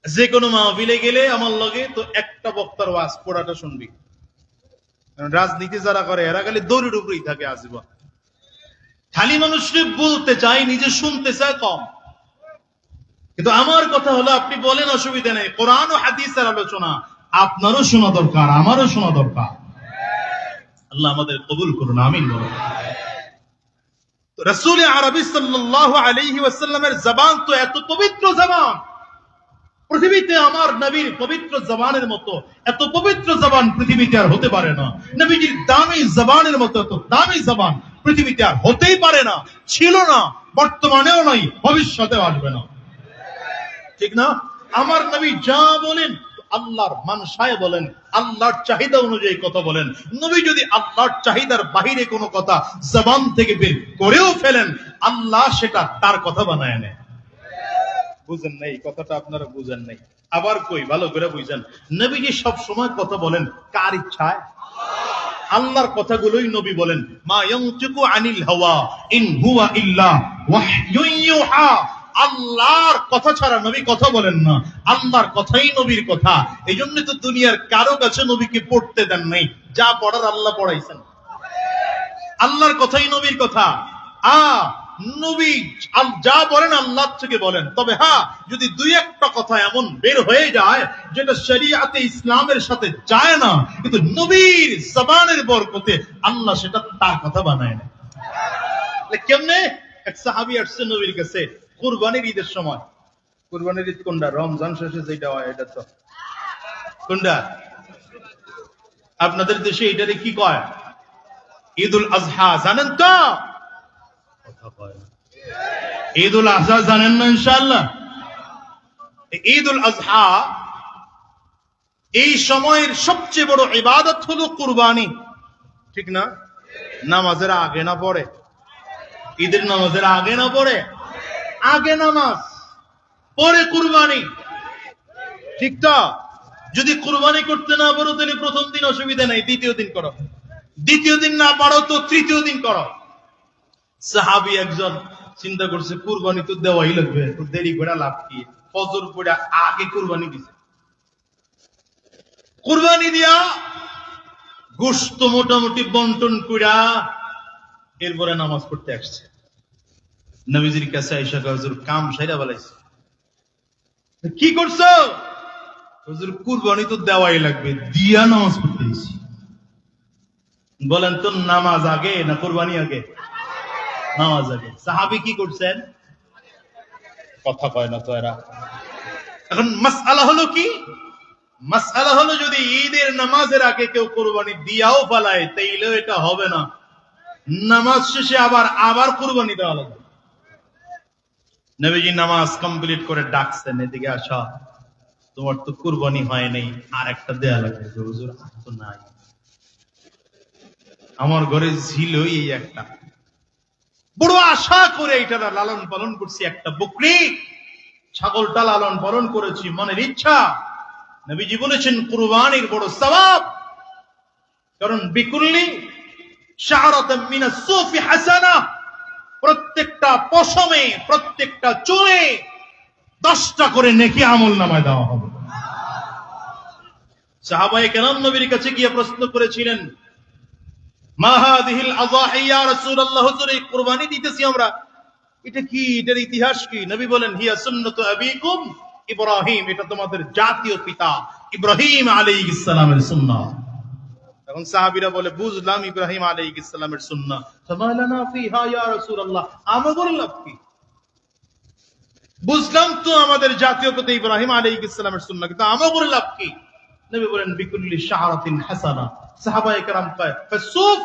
যে কোনো মাহফিলে গেলে আমার লগে তো একটা বক্তার ওয়াজ পড়াটা শুনবি। রাজনীতি যারা করে এরা খালি দৌড়ের উপরেই থাকে আজীবন, খালি মানুষকে বলতে চায়, নিজে শুনতে চায় কম। কিন্তু আমার কথা হলো, আপনি বলেন অসুবিধা নেই, কোরআন ও হাদিসের আলোচনা আপনারও শোনা দরকার, আমারও শোনা দরকার। আল্লাহ আমাদের কবুল করুন, আমিন বলুন। রাসূল আরবী সাল্লাল্লাহু আলাইহি ওয়াসাল্লামের জবান তো এত পবিত্র জবান, পৃথিবীতে আমার নবীর পবিত্র জবানের মতো এত পবিত্র জবান পৃথিবীতে আর হতে পারে না। নবীজির দামি জবানের মতো এত দামি জবান পৃথিবীতে আর হতেই পারে না, ছিল না, বর্তমানেও নাই, ভবিষ্যতেও আসবে না। ঠিক না? আমার নবী যা বলেন আল্লাহর মানসায় বলেন, আল্লাহর চাহিদা অনুযায়ী কথা বলেন। নবী যদি আল্লাহর চাহিদার বাহিরে কোনো কথা জবান থেকে বের করেও ফেলেন, আল্লাহ সেটা তার কথা বানায় নেয়। বুঝেন নাই কথাটা? আপনারা বুঝেন নাই? আবার কই, ভালো করে বুঝেন। নবীজি সব সময় কথা বলেন কার ইচ্ছায়? আল্লাহর কথাগুলোই নবী বলেন, মা ইয়ানতিকু আনিল হাওয়া ইন হুয়া ইল্লা ওয়াহয়ুন ইউহা। আল্লাহর কথা ছাড়া নবী কথা বলেন না, আল্লাহর কথাই নবীর কথা। এই জন্য তো দুনিয়ার কারো কাছে নবীকে পড়তে দেন নাই, যা পড়ার আল্লাহ পড়াইছেন। আল্লাহর কথাই নবীর কথা। নবী যা বলেন আল্লাহ থেকে বলেন। তবে হ্যাঁ, যদি দুই একটা কথা এমন বের হয়ে যায় যেটা শরিয়াতে ইসলামের সাথে যায় না, কিন্তু নবীর জবানের বরকতে আল্লাহ সেটা তার কথা বানায় না। কেমনে? এক সাহাবী আসছে নবীর কাছে কুরবানির ঈদের সময়। কুরবানির ঈদ কোনটা? রমজান শেষে যেটা হয় এটা তো কোনটা? আপনাদের দেশে এটারে কি কয়? ঈদুল আজহা। জানেন তো? কথা কয় না। ঈদুল আজহা জানেন না? ইনশাআল্লাহ ঈদুল আজহা এই সময়ের সবচেয়ে বড় ইবাদত হলো কুরবানি, ঠিক না? নামাজের আগে না পড়ে? ঈদের নামাজের আগে না পড়ে? আগে নামাজ, পরে কুরবানি, ঠিক তো? যদি কুরবানি করতে না পারো তাহলে প্রথম দিন অসুবিধা নাই, দ্বিতীয় দিন করো। দ্বিতীয় দিন না পারো তো তৃতীয় দিন করো। সাহাবী একজন চিন্তা করছে কুরবানি তো দেওয়াই লাগবে, তো দেরি করে লাভ কি? ফজর পড়ে আগে কুরবানি দিছে। কুরবানি দিয়া গোশত মোটামুটি বন্টন কইরা এরপরে নামাজ পড়তে আসছে। নবীজির কাছে আয়েশা কয়, হুজুর কাম সাইরা বলাইছে। কি করছো? হুজুর কুরবানি তো দেওয়াই লাগবে, দিয়া নামাজ পড়তে দিছি। বলেন তো নামাজ আগে না কুরবানি আগে? নামাজ আগে। সাহাবী কি করছেন? কথা কয় না তো এরা। এখন মাসআলা হলো কি? মাসআলা হলো যদি ঈদের নামাজের আগে কেউ কুরবানি দিয়াও ফেলায় তাইলেও এটা হবে না, নামাজ শেষে আবার কুরবানি দেওয়া লাগবে। নবীজি নামাজ কমপ্লিট করে ডাকছেন, এদিকে আসা, তোমার তো কুরবানি হয় নাই, আর একটা দেয়া লাগবে। হুজুর আর তো নাই, আমার ঘরে ছিল এই একটা, বড় আশা করে এটা লালন পালন করছি, একটা বকরি ছাগলটা লালন পালন করেছি, মনের ইচ্ছা। নবীজি বলেছেন কুরবানির বড় সওয়াব, কারণ বিকুল্লি শাআরাতাম মিনাস সুফি হাসানাহ, প্রত্যেকটা পশমে, প্রত্যেকটা চুলে 10টা করে নেকি আমলনামায় দেওয়া হবে। সাহাবায়ে কেরাম নবীর কাছে গিয়ে প্রশ্ন করেছিলেন, মা হাযিহিল আযাহি ইয়া রাসূলুল্লাহ, হুজুর এই কুরবানি দিতেছি আমরা, এটা কি, এটার ইতিহাস কি? নবী বলেন, হিয়া সুন্নাতু আবিকুম ইব্রাহিম, এটা তোমাদের জাতীয় পিতা ইব্রাহিম আলাইহিস সালামের সুন্নাহ। তখন সাহাবীরা বলে, বুঝলাম ইব্রাহিম আলাইহিস সালামের সুন্নাহ, ফামালানা ফিহা ইয়া রাসূলুল্লাহ, আমাদের লাভ কি? বুঝলাম তো আমাদের জাতীয় পিতা ইব্রাহিম আলাইহিস সালামের সুন্নাহ, কিন্তু আমাদের লাভ কি? নবী বলেন, বিকুল্লি শাআরাতিন হাসানা। সাহাবায়ে কেরাম কয়, ফাসুফ,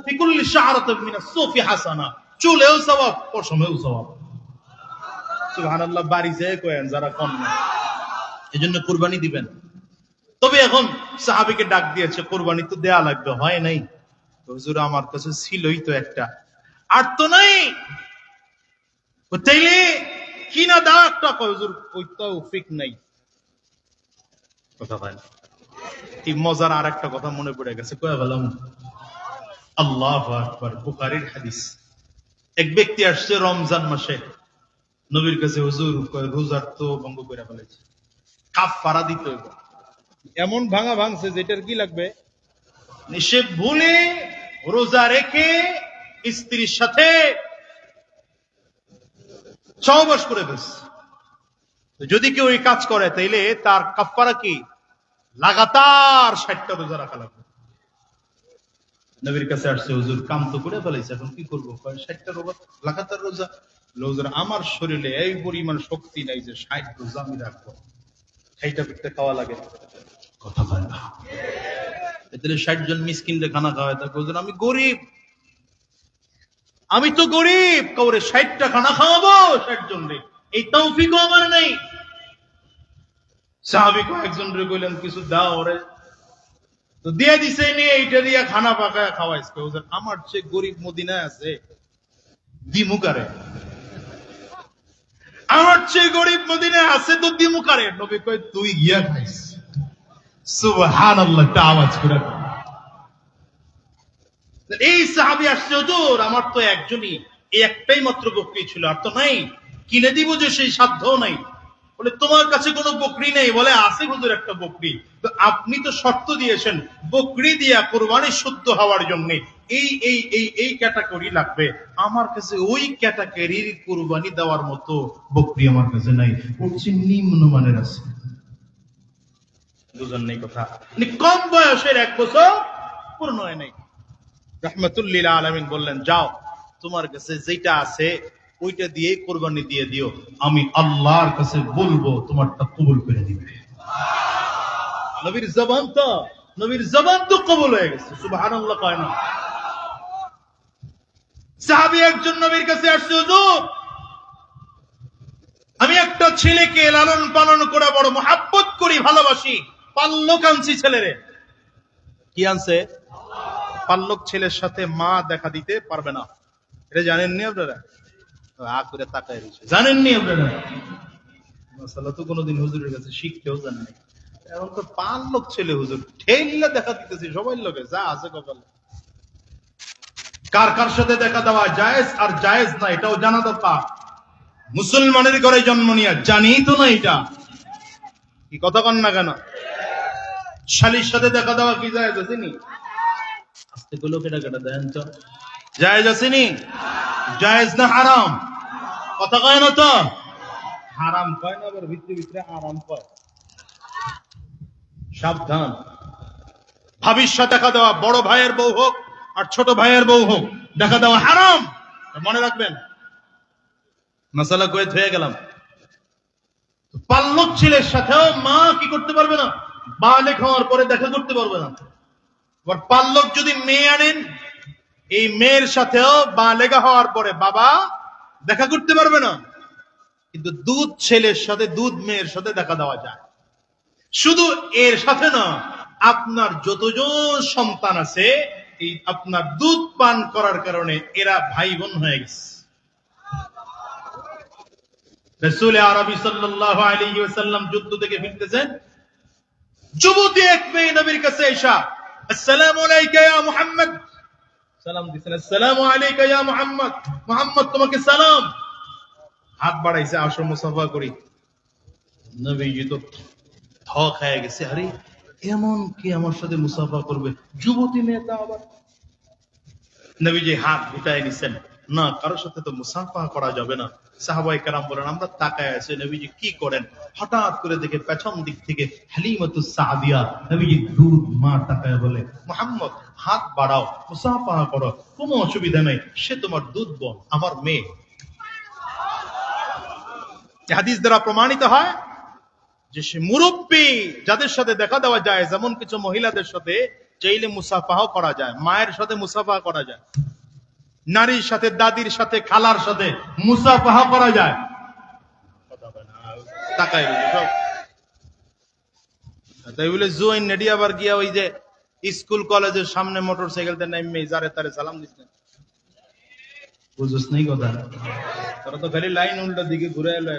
বিকুল্লি শাআরাতিন মিনাস সুফি হাসানা, চুলেও সওয়াব, পশমেও সওয়াব। সুবহানাল্লাহ, বাড়ি যেয়ে কয়েন যারা কম না, এজন্য কুরবানি দিবেন। তবে এখন সাহাবীকে ডাক দিয়েছে, কুরবানি তো দেয়া লাগবে, হয় নাই। হুজুর আমার কাছে ছিলই তো একটা, আর তো নাই, তাইলে কিনা দাও একটা। হুজুর ওই তৌফিক নাই। কথা হয় না। এই মজার আর একটা কথা মনে পড়ে গেছে, কয়ে বললাম। আল্লাহু আকবার, বুখারীর হাদিস। এক ব্যক্তি আসছে রমজান মাসে নবীর কাছে, হুজুর রোজার তো ভঙ্গ করে ফেলেছে, কাফারা দিতে হবে। এমন ভাঙা ভাঙছে যেটার কি লাগবে, সে ভুলে রোজা রেখে স্ত্রীর সাথে সহবাস করে ফেলছে। যদি কেউ এই কাজ করে তাইলে তার কাফারা কি, লাগাতার 60টা রোজা রাখা লাগবে। নবীর কাছে আসছে, হুজুর কাম তো করে ফেলাইছে, এখন কি করবো? 60টা রোজা লাগাতার রোজা। হুজুর আমার শরীরে এই পরিমাণ শক্তি নাই যে 60 রোজা আমি রাখবো, খাইটা পিঠটা খাওয়া লাগে। কথা বলে না। এতে 60 জন মিসকিনদের খানা খাওয়ায়, তাকে হুজুর আমি গরিব, আমি তো গরিব, কাউরে 60টা খানা খাওয়াবো 60 জন রে, এই তৌফিকও আমার নেই। সাহাবী কয়েকজন রে কইলেন, কিছু দাও ওরে, তো দিয়ে দিছে, নিয়ে এইটা দিয়ে খানা পাকায় খাওয়াইছে। হুজুর আমার চেয়ে গরিব মদিনায় আছে, দিমুকারে, আমার চেয়ে গরিব মদিনায় আছে তো দিমুকারে। নবী কয়, তুই গিয়া খাইস। সুবহানাল্লাহ, একটা আওয়াজ করে। এই সাহাবী আসছে, হুজুর আমার তো একজনই, এই একটাই মাত্র বকরি ছিল, আর তো নাই, কিনে দিব যে সেই সাধ্য নাই। বলে তোমার কাছে কোনো বকরি নেই? বলে আছে হুজুর একটা বকরি। তো আপনি তো শর্ত দিয়েছেন বকরি দিয়া কোরবানি শুদ্ধ হওয়ার জন্য এই এই এই এই ক্যাটাগরি লাগবে, আমার কাছে ওই ক্যাটাগরির কোরবানি দেওয়ার মতো বকরি আমার কাছে নাই, উঠছে নিম্নমানের আছে। বুঝেন নাই কথা? মানে কম বয়সের 1 বছর পূর্ণ হয় নাই। রাহমাতুল্লিল আলামিন বললেন, যাও তোমার কাছে যেটা আছে ওইটা দিয়ে কোরবানি দিয়ে দিও, আমি আল্লাহর কাছে বলবো তোমারটা কবুল করে দিবে। নবীর জবান তো কবুল হয়ে গেছে, সুবহানাল্লাহ কয় না? সাহাবী একজন নবীর কাছে আসছে, হুজুর আমি একটা ছেলেকে লালন পালন করে বড় মহাব্বত করি, ভালোবাসি, পাল্লক আনছি ছেলেরে। কি আনছে? পাল্লক। ছেলের সাথে মা দেখা দিতে পারবে না, এটা জানেননি আপনারা? করে তাকায় রয়েছে, জানেননি আপনারা? মাসালা তো কোনোদিন হুজুরের কাছে শিখতেও জানেন, এখন তো পাল্লক ছেলে হুজুর ঠেললে দেখা দিতেছি সবাই লোকে যা আছে কপালে। কার কার সাথে দেখা দেওয়া জায়েজ আর জায়েজ না এটাও জানা দরকার। মুসলমানের ঘরে জন্ম নিয়ে জানি তো না এটা, কি কথা কন না কেন? শালির সাথে দেখা দেওয়া কি জায়েজ আছে নি? আস্তে গুলো কেটা কেটা দেন তো, জায়েজ আছে নি? জায়েজ না হারাম? কথা কয় না তো? হারাম কয় না, আবার ভিতরে ভিতরে আরাম কয়। সাবধান। ভাবির সাথে দেখা দেওয়া, বড় ভাইয়ের বউ হোক আর ছোট ভাইয়ের বউ হোক, দেখা দেওয়া হারাম, মনে রাখবেন। মাসালা কয়ে হয়ে গেলাম। পাল্লক ছেলের সাথেও মা কি করতে পারবে না? বালেক হওয়ার পরে দেখা করতে পারবে না। আবার পাল্লক যদি মেয়ে আনেন, এই মেয়ের সাথেও বালেগা হওয়ার পরে বাবা দেখা করতে পারবে না। কিন্তু দুধ ছেলের সাথে, দুধ মেয়ের সাথে দেখা দেওয়া যায়। শুধু এর সাথে না, আপনার যতজন সন্তান আছে এই আপনার দুধ পান করার কারণে এরা ভাই বোন হয়ে গেছে। রাসূল আরবি সাল্লাল্লাহু আলাইহি ওয়াসাল্লাম যুদ্ধ থেকে ফিরতেছেন, যুবতী এক মেয়ে নবীর কাছে এসে আসসালামু আলাইকা ইয়া মুহাম্মদ, সালাম দিছেন, আসসালামু আলাইকা ইয়া মুহাম্মদ, মুহাম্মদ তোমাকে সালাম। হাত বাড়াইছে, আসো মুসাফা করি। নবীজি তো থক হয়ে গেছে, আরে এমন কি আমার সাথে মুসাফা করবে, যুবতী নেতা আবার। নবীজি হাত গুটায় নিছেন, না কারোর সাথে তো মুসাফা করা যাবে না। সাহাবায়ে কেরাম বলেন, আমরা তাকায় আছি নবীজি কি করেন, হঠাৎ করে দেখে পেছন দিক থেকে হালিমাতুস সাদিয়া, নবীজি দুধ মা তাকায় বলে, মুহাম্মদ হাত বাড়াও, মুসাফা করো, কোনো অসুবিধা নেই, সে তোমার দুধ বোন, আমার মেয়ে। হাদিস দ্বারা প্রমাণিত হয় যে সে মুরব্বী যাদের সাথে দেখা দেওয়া যায়, যেমন কিছু মহিলাদের সাথে চাইলে মুসাফাও করা যায়, মায়ের সাথে মুসাফা করা যায়, নারীর সাথে, দাদির সাথে, খালার সাথে মুসাফাহা করা যায়। তাকাই সব তাই বলে জুয়াইন নেডি আবার গিয়া ওই যে স্কুল কলেজের সামনে মোটরসাইকেলতে নামে যারে তারে সালাম দিতেন, বুঝছ নাই কথা? তারা তো খালি লাইন উল্টা দিকে ঘুরে এলো।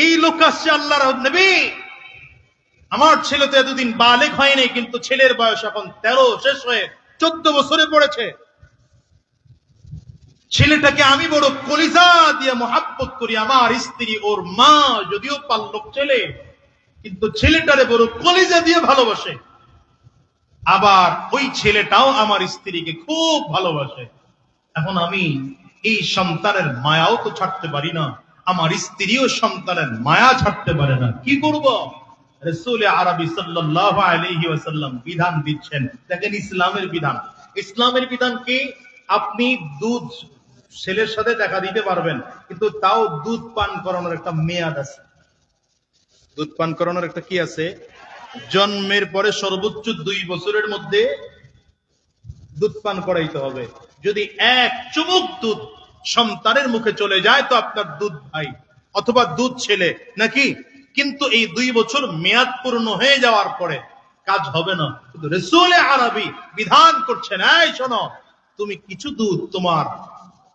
এই লোক আসছে, আল্লাহর নবী আমার ছেলে তো এতদিন বালেক হয়নি, কিন্তু ছেলের বয়স এখন 13 শেষ হয়ে 14 বছরে পড়েছে। ছেলেটাকে আমি বড় কলিজা দিয়ে মহাব্বত করি, আমার স্ত্রী ওর মা যদিও পাল্লক ছেলে, কিন্তু ছেলেটারে বড় কলিজা দিয়ে ভালোবাসে। আবার ওই ছেলেটাও আমার স্ত্রীকে খুব ভালোবাসে। এখন আমি এই সন্তানের মায়াও তো ছাড়তে পারি না, আমার স্ত্রীও সন্তানের মায়া ছাড়তে পারে না, কি করব? রাসূল আরবি সাল্লাল্লাহু আলাইহি ওয়াসাল্লাম বিধান দিচ্ছেন। দেখেন ইসলামের বিধান। ইসলামের বিধান কি? আপনি দুধ ছেলের সাথে দেখা দিতে পারবেন, কিন্তু তাও দুধ পান করানোর একটা মেয়াদ আছে। দুধ পান করানোর একটা কি আছে? জন্মের পরে সর্বোচ্চ 2 বছরের মধ্যে দুধ পান করাইতে হবে। যদি এক চুমুক দুধ সন্তানের মুখে চলে যায় তো আপনার দুধ ভাই অথবা দুধ ছেলে নাকি, কিন্তু এই 2 বছর মেয়াদ পূর্ণ হয়ে যাওয়ার পরে কাজ হবে না। কিন্তু রাসূল আরবি বিধান করছেন, এই শোনো, তুমি কিছু দুধ তোমার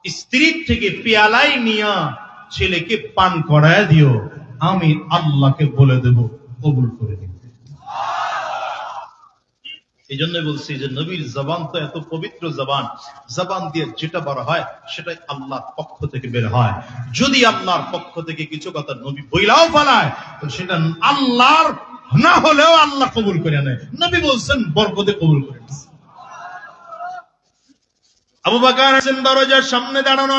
স্ত্রীর থেকে পেয়ালায় নিয়া ছেলেকে পান করায় দিও, আমি আল্লাহকে বলে দেব কবুল করে দিবে। এই জন্যই বলছি যে নবীর জবান তো এত পবিত্র জবান, জবান দিয়ে যেটা বার হয় সেটাই আল্লাহর পক্ষ থেকে বের হয়। যদি আল্লাহর পক্ষ থেকে কিছু কথা নবী বইলাও ফেলায় তো সেটা আল্লাহর না হলেও আল্লাহ কবুল করে নেয়। নবী বলছেন বরকতে কবুল করে নিয়েছে। আবু বকর আছেন দরজার সামনে দাঁড়ানো।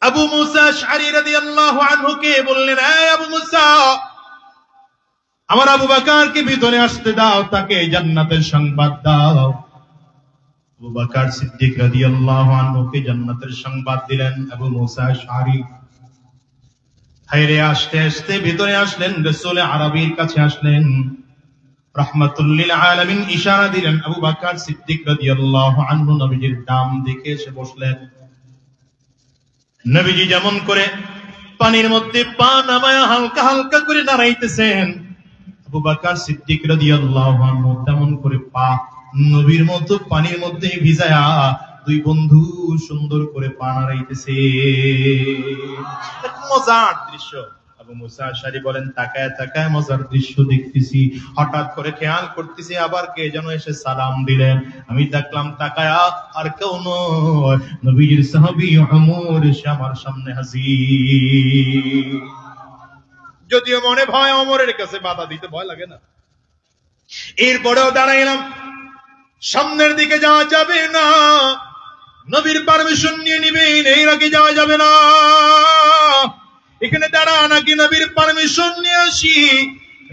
আবু মুসা আশআরী রাদিয়াল্লাহু আনহু কে বললেন, এই আবু মুসা, আমার আবু বকরকে ভিতরে আসতে দাও, তাকে জান্নাতের সংবাদ দাও। আবু বকর সিদ্দিক রাদিয়াল্লাহু আনহুকে জান্নাতের সংবাদ দিলেন। আবু মুসা আশআরী হায়রে আসতে আসতে ভিতরে আসলেন, রাসূল আরবীর কাছে আসলেন, রাহমাতুল লিল আলামিন ইশারা দিলেন। আবু বকর সিদ্দিক রাদিয়াল্লাহু আনহু নবীজির ডান দিকে এসে বসলেন। নবীজি যেমন করে পানির মধ্যে পা নামায়া হালকা হালকা করে নাড়াইতেছেন, আবু বকর সিদ্দিক রাদিয়াল্লাহু আনহু তেমন করে পা নবীর মতো পানির মধ্যে ভিজায়া দুই বন্ধু সুন্দর করে পা নাড়াইতেছে। এক মজার দৃশ্য। আবু মুসা আশআরী বলেন, তাকায় তাকায় মজার দৃশ্য দেখতেছি, হঠাৎ করে খেয়াল করতেছি আবার কে যেন এসে সালাম দিলেন। আমি দেখলাম তাকায়া আর কেউ নয়, নবীর সাহাবী ওমর এসে আমার সামনে হাজির। যদিও মনে ভয়, ওমরের কাছে বাধা দিতে ভয় লাগে না, এরপরেও দাঁড়াইলাম। সামনের দিকে যাওয়া যাবে না, নবীর পারমিশন নিয়ে নিবেন, এই রাগে যাওয়া যাবে না। এখানে দাঁড়া নাকি নবীর পারমিশন নিয়ে আসি।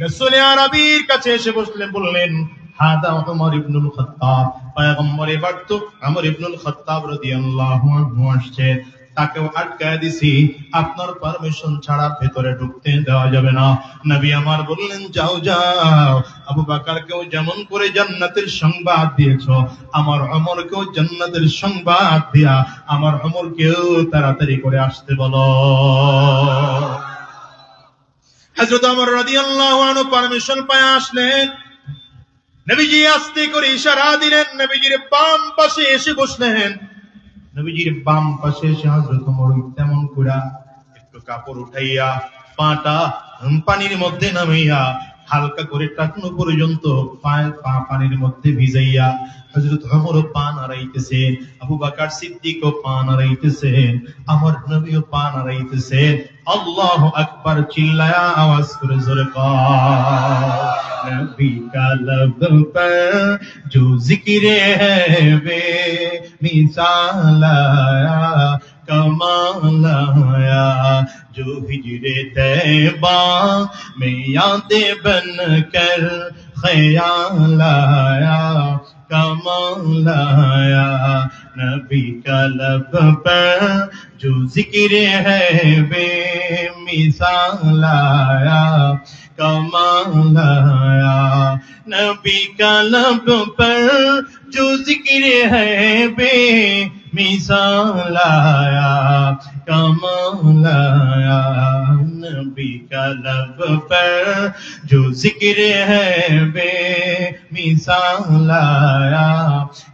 রাসূল আরবীর কাছে এসে বসলেন, বললেন, হাদা ওমর ইবনুল খাত্তাব। পয়গম্বর এবার তো ওমর ইবনুল খাত্তাব রাদিয়াল্লাহু আনহু আসছে, তাকেও আটকায় দিছি, আপনার পারমিশন ছাড়া ভেতরে ঢুকতে দেওয়া যাবে না। নবী আমার বললেন, যাও যাও, আবু বকরকেও যেমন করে জান্নাতের সংবাদ দিয়েছো, আমার ওমরকেও জান্নাতের সংবাদ দিয়া আমার ওমরকেও তাড়াতাড়ি করে আসতে বলো। হযরত ওমর রাদিয়াল্লাহু আনহু পারমিশন পায় আসলেন। নবীজি আস্তে করে ইশারা দিলেন, নবীজির বাম পাশে এসে বসলেন। নবীজির বাম পাশে এসে হযরত ওমর তেমন করে একটু কাপড় উঠাইয়া পাটা পানির মধ্যে নামাইয়া হালকা করে টাকনো পর্যন্ত পা পানির মধ্যে ভিজাইয়া হযরত ওমর পা নাড়াইতেছেন, আবু বকর সিদ্দিকও পা নাড়াইতেছেন, আমার নবীও পা নাড়াইতেছেন। আল্লাহু আকবার চিল্লায়া আওয়াজ করে জোরে কও, নবী কা लब पर जो जिक्र है वे मिसाल आया कमाल आया, जो हिजरे तैबा में यादें बन कर ख्याल आया कमाल आया, नबी का लब पर जो जिक्र है बेमिसाल आया कमाल आया, नबी का लब पर जो जिक्र है बेमिसाल आया कमाल आया, नबी का लब पर जो जिक्र है बेमिसाल आया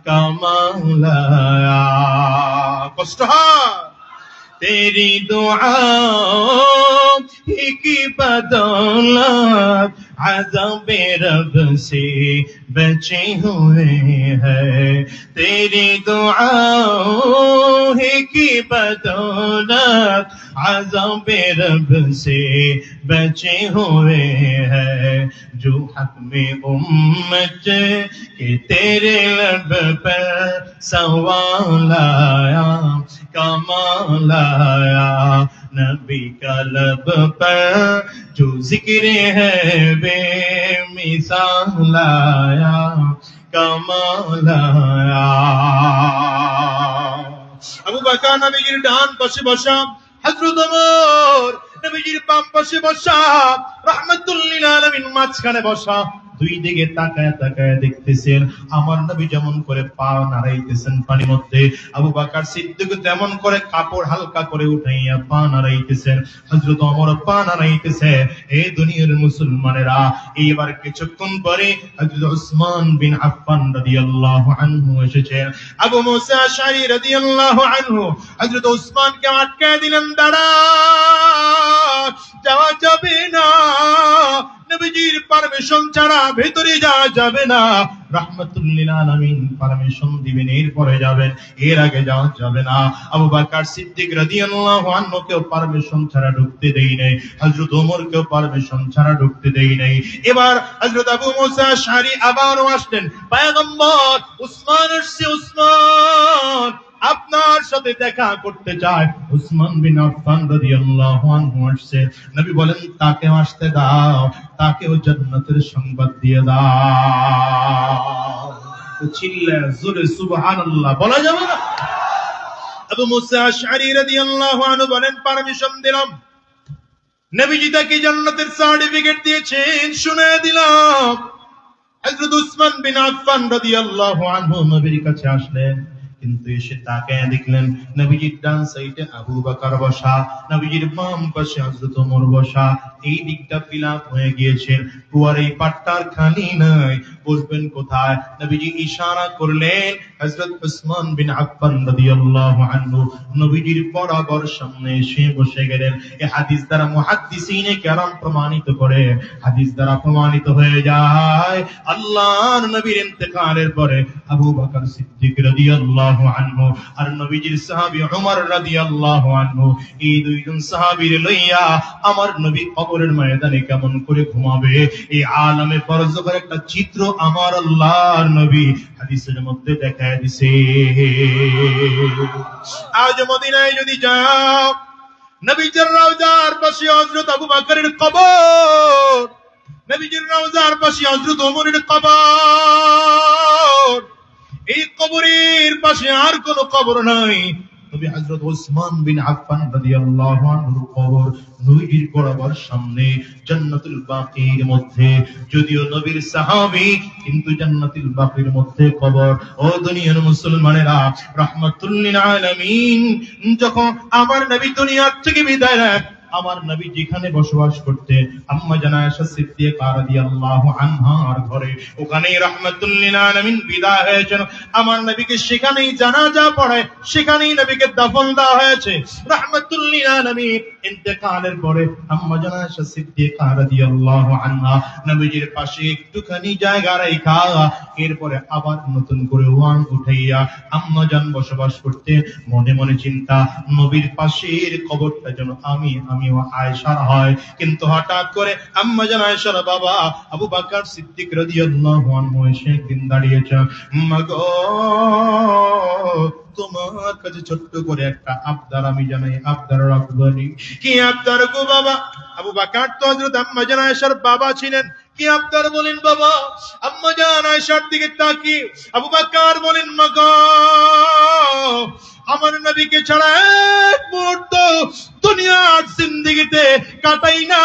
कमाल आया। कष्ट तेरी दुआओं की बदौलत अज़ाबे रब से बचे हुए हैं, तेरी दुआओं की बदौलत अज़ाबे रब से बचे हुए हैं, जो हक में उम्मत के तेरे लब पर सवाल आया कमाल आया, नबी का लब पर जो जिक्र है बेमिसाल आया कमाल आया। আবু বকর নবীজির ডান পাশে বসা, হযরত ওমর নবীজির বাম পাশে বসা, রাহমাতুল লিল আলামিন মাঝখানে বসা। দুই দিকে তাকায় তাকায় দেখতেছেন আমার নবী যেমন করে পা নাড়াইতেছেন পানির মধ্যে, আবু বকর সিদ্দিক তেমন করে কাপড় হালকা করে উঠাইয়া পা নাড়াইতেছেন, হযরত ওমর পা নাড়াইতেছে। এই দুনিয়ার মুসলমানেরা, এইবার কিছুক্ষণ পরে হযরত উসমান বিন আফফান রাদিয়াল্লাহু আনহু এসেছেন। আবু মুসা আশআরী রাদিয়াল্লাহু আনহু হযরত উসমানকে আটকায় দিলেন, দাঁড়া, যাওয়া যাবে না, নবীজির পারমিশন ছাড়া ভেতরে যাওয়া যাবে না। রাহমাতুল লিল আলামিন পারমিশন দিবেন, এরপরে যাবেন, এর আগে যাওয়া যাবে না। আবু বকর সিদ্দিক রাদিয়াল্লাহু আনহু কেও পারমিশন ছাড়া ঢুকতে দেই নাই, হযরত ওমর কেও পারমিশন ছাড়া ঢুকতে দেই নাই। এবার হযরত আবু মুসা আশআরী আবারও আসলেন, পয়গম্বর উসমান আসছে, উসমান আপনার সাথে দেখা করতে চায়। উসমান বিন আফফান রাদিয়াল্লাহু আনহু আসছে। নবী বলেন তাকে আসতে দাও, তাকেও জান্নাতের সংবাদ দিয়ে দাও। চিল্লা জোরে সুবহানাল্লাহ বলা যাবে না? আবু মুসা আশআরী রাদিয়াল্লাহু আনহু বলেন পারমিশন দিলাম। নবীজি তাকে জান্নাতের সার্টিফিকেট দিয়েছেন, শুনে দিলাম। হযরত উসমান বিন আফফান রাদিয়াল্লাহু আনহু নবীর কাছে আসলেন, কিন্তু এসে তাকায় দেখলেন নবীজির ডান সাইডে আবু বকর বসা, নবীজির বাম পাশে হযরত ওমর বসা। এই দিকটা ফিলাপ হয়ে গিয়েছে, কুয়ার এই পাট্টার খালি নাই, বসবেন কোথায়? নবীজি ইশারা করলেন, হযরত উসমান বিন আফফান রাদিয়াল্লাহু আনহু নবীজির বরাবর সামনে এসে বসে গেলেন। এই হাদিস দ্বারা মুহাদ্দিসিনে কেরাম প্রমাণিত করে, হাদিস দ্বারা প্রমাণিত হয়ে যায় আল্লাহর নবীর ইন্তেকালের পরে আবু বকর সিদ্দিক রাদিয়াল্লাহু আনহু আর নবীজির সাহাবী ওমর রাদিয়াল্লাহু আনহু, এই দুইজন সাহাবীর লইয়া আমার নবী কবরের ময়দানে কেমন করে ঘুমাবে, এই আলমে ফরজের একটা চিত্র আমার আল্লাহর নবী হাদিসের মধ্যে দেখায় দিছে। আজ মদিনায় যদি যাও, নবীজির রওজার পাশে হযরত আবু বকরের কবর, নবীজির রওজার পাশে হযরত ওমরের কবর। এই কবরের পাশে আর কোন কবর নাই, তবে হযরত উসমান বিন আফফান রাদিয়াল্লাহু আনহুর কবর নবীর বরাবর সামনে জান্নাতুল বাকির মধ্যে। যদিও নবীর সাহাবী, কিন্তু জান্নাতুল বাকির মধ্যে কবর। ও দুনিয়ার মুসলমানেরা, রাহমাতুল লিল আলামিন যখন আমার নবী দুনিয়া থেকে বিদায় নেন, আমার নবী যেখানে বসবাস করতেন আম্মা জানা আয়েশা সিদ্দিকা রাদিয়াল্লাহু আনহার ঘরে, ওখানেই রাহমাতুল লিল আলামিন বিদায় হয়েছেন। আমার নবীকে সেখানেই জানাজা পড়ায়, সেখানেই নবীকে দাফন দেওয়া হয়েছে। রাহমাতুল লিল আলামিন ইন্তেকালের পরে আম্মা জানা আয়েশা সিদ্দিকা রাদিয়াল্লাহু আনহা নবীজির পাশে একটুখানি জায়গা রাখা, এরপরে আবার নতুন করে ওয়ান উঠাইয়া আম্মা জান বসবাস করতে। মনে মনে চিন্তা, নবীর পাশের কবরটা যেন আমিও আয়েশার হয়। কিন্তু হঠাৎ করে আম্মা জান আয়েশার বাবা আবু বকর সিদ্দিক রাদিয়াল্লাহু আনহু এসে একদিন দাঁড়িয়েছে, মাগো তোমার কাছে ছোট্ট করে একটা আবদার আমি জানাই, আবদার রাখবনি। কি আবদার গো বাবা? আবু বকর তো হযরত আম্মা জান আয়েশার বাবা ছিলেন। কি আবদার বলেন বাবা? আম্মা জান আয়েশার দিকে তাকিয়ে আবু বকর বলেন, মাগো আমার নবীকে ছাড়া এক মুহূর্ত দুনিয়ার জিন্দেগিতে কাটাই না।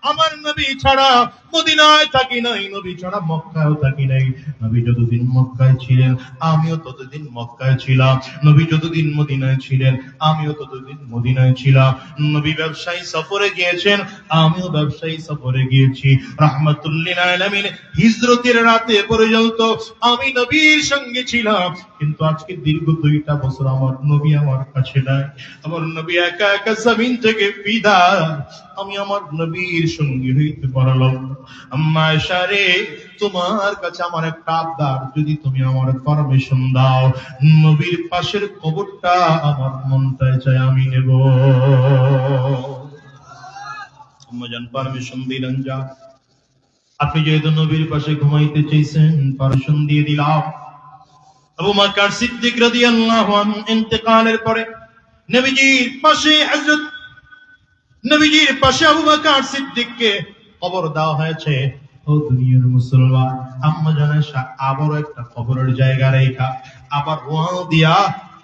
আমার নবী ছাড়া মদিনায় থাকি নাই, নবী ছাড়া মক্কায়ও থাকি নাই। নবী যতদিন মক্কায় ছিলেন আমিও ততদিন মক্কায় ছিলাম, নবী যতদিন মদিনায় ছিলেন আমিও ততদিন মদিনায় ছিলাম। নবী ব্যবসায়ী সফরে গিয়েছেন, আমিও ব্যবসায়ী সফরে গিয়েছি। রাহমাতুল লিল আলামিন হিজরতের রাতে পর্যন্ত আমি নবীর সঙ্গে ছিলাম, কিন্তু আজকে দীর্ঘ 2টা বছর আমার নবী আমার কাছে নাই। আমার নবী একা একা জমিন থেকে বিদায়, আমি আমার নবীর সঙ্গে হইতে পারলাম না। আম্মা আয়েশা রে, তোমার কাছে আমার একটা আবদার, যদি তুমি আমার পারমিশন দাও, নবীর পাশের কবরটা আমার মনটায় চাই আমি নেব। আম্মা জান পারমিশন দিলেন, যা আপনি যেহেতু নবীর পাশে ঘুমাইতে চাইছেন, পারমিশন দিয়ে দিলাম। আবু বকর সিদ্দিক রাদিয়াল্লাহু আনহু ইন্তেকালের পরে নবীজির পাশে আবু বকর সিদ্দিককে কবর দেওয়া হয়েছে। ও দুনিয়ার মুসলমান, আম্মা জান আয়েশা আবার একটা কবরের জায়গা রেখা আবার ওয়াও দিয়া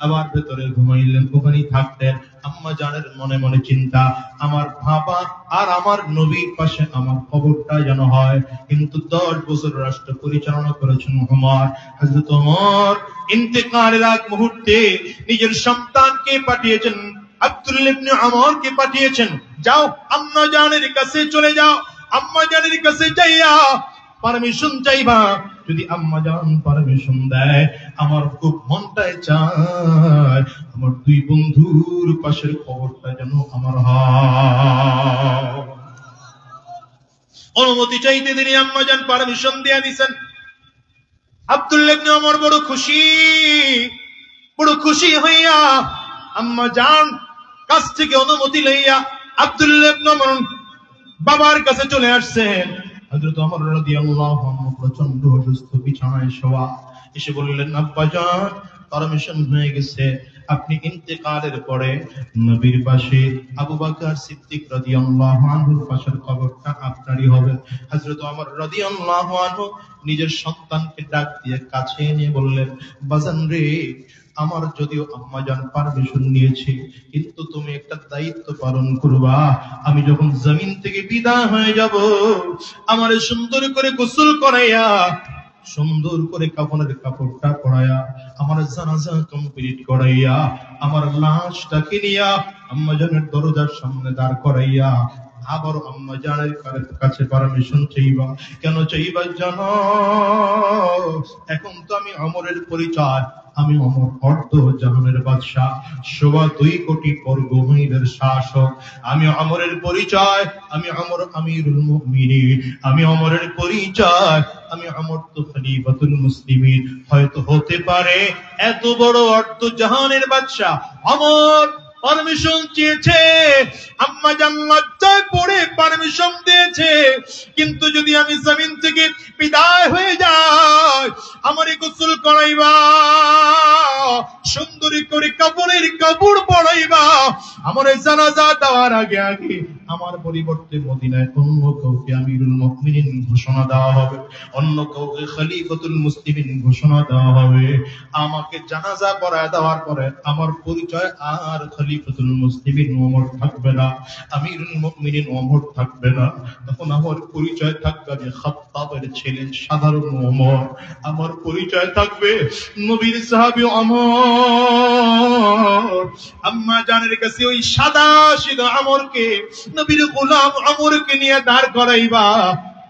আবার ভেতরে ঘুমাইলেন, ওখানেই থাকতেন। আম্মা জানের মনে মনে চিন্তা, আমার বাবা আর আমার নবীর পাশে আমার কবরটা যেন হয়। কিন্তু 10 বছর রাষ্ট্র পরিচালনা করেছেন ওমর। হযরত ওমর ইন্তেকালের আগ মুহূর্তে নিজের সন্তানকে পাঠিয়েছেন, আব্দুল্লাহ ইবনে ওমরকে পাঠিয়েছেন, যাও আম্মা জানের কাছে চলে যাও, আম্মা জানের কাছে যাইয়া পারমিশন চাইবা, যদি আম্মা জান পারমিশন দেয়, আমার খুব মনটায় চায় আমার দুই বন্ধুর পাশের কবরটা যেন আমার হয়। অনুমতি চাইতে তিনি আম্মা জান পারমিশন দিয়ে দিছেন। আব্দুল্লাহ ইবনে ওমর বড় খুশি হইয়া আম্মা জান কাছ থেকে অনুমতি লইয়া আব্দুল্লাহ ইবনে ওমর বাবার কাছে চলে আসছেন। হযরত ওমর রাদিয়াল্লাহু আনহু প্রচন্ড অসুস্থ, বিছানায় শোয়া। এসে বললেন, আব্বা জান পারমিশন হয়ে গেছে, আপনি ইন্তেকালের পরে নবীর পাশে আবু বকর সিদ্দিক রাদিয়াল্লাহু আনহুর পাশের কবরটা আপনারই হবে। হযরত ওমর রাদিয়াল্লাহু আনহু নিজের সন্তানকে ডাক দিয়ে কাছে এনে বললেন, বাজান রে, আমার যদিও আম্মা জান পারমিশন নিয়েছে, কিন্তু তুমি একটা দায়িত্ব পালন করবা। আমি যখন জমিন থেকে বিদায় হয়ে যাব, আমারে সুন্দর করে গোসল করাইয়া, সুন্দর করে কাফনের কাপড়টা পরাইয়া, আমার জানাজা কমপ্লিট করাইয়া, আমার লাশটাকে নিয়া আম্মা জানের দরজার সামনে দাঁড় করাইয়া আবার আম্মা জানের কাছে পারমিশন চাইবা। কেন চাইবা জানো? এখন তো আমি ওমরের পরিচয়, আমি ওমর অর্ধ জাহানের বাদশা, 2.25 কোটি বর্গমাইলের শাসক। আমি ওমরের পরিচয়, আমি ওমর আমিরুল মুমিনিন। আমি ওমরের পরিচয়, আমি ওমর তো খলিফাতুল মুসলিমিন। হয়তো হতে পারে এত বড় অর্ধ জাহানের বাদশা ওমর পারমিশন চেয়েছে, আম্মা জান লজ্জায় পড়ে পারমিশন দিয়েছে, কিন্তু যদি আমি জমিন থেকে বিদায় হয়ে যাই, আমারে গোসল করাইবা, সুন্দরী করে কাপড়ের কাপড় পরাইবা, আমার জানাজা দেওয়ার আগে আগে আমার পরিবর্তে মদিনায় অন্য কাউকে আমিরুল মুমিনিন ঘোষণা দেওয়া হবে, অন্য কাউকে খলিফাতুল মুসলিমিন ঘোষণা দেওয়া হবে। আমাকে জানাজা পড়ায় দেওয়ার পরে আমার পরিচয় আর খলিফাতুল মুসলিমিন ওমর থাকবে না, আমিরুল মুমিনিন ওমর থাকবে না। তখন আমার পরিচয় থাকবে আমি খাত্তাবের ছেলে সাধারণ ওমর। আমার পরিচয় থাকবে নবীর সাহাবী ওমর। আম্মা জানের কাছে ওই সাদা সিধা আমরকে, নবীর গোলাম আমরকে নিয়ে দাঁড় করাইবা।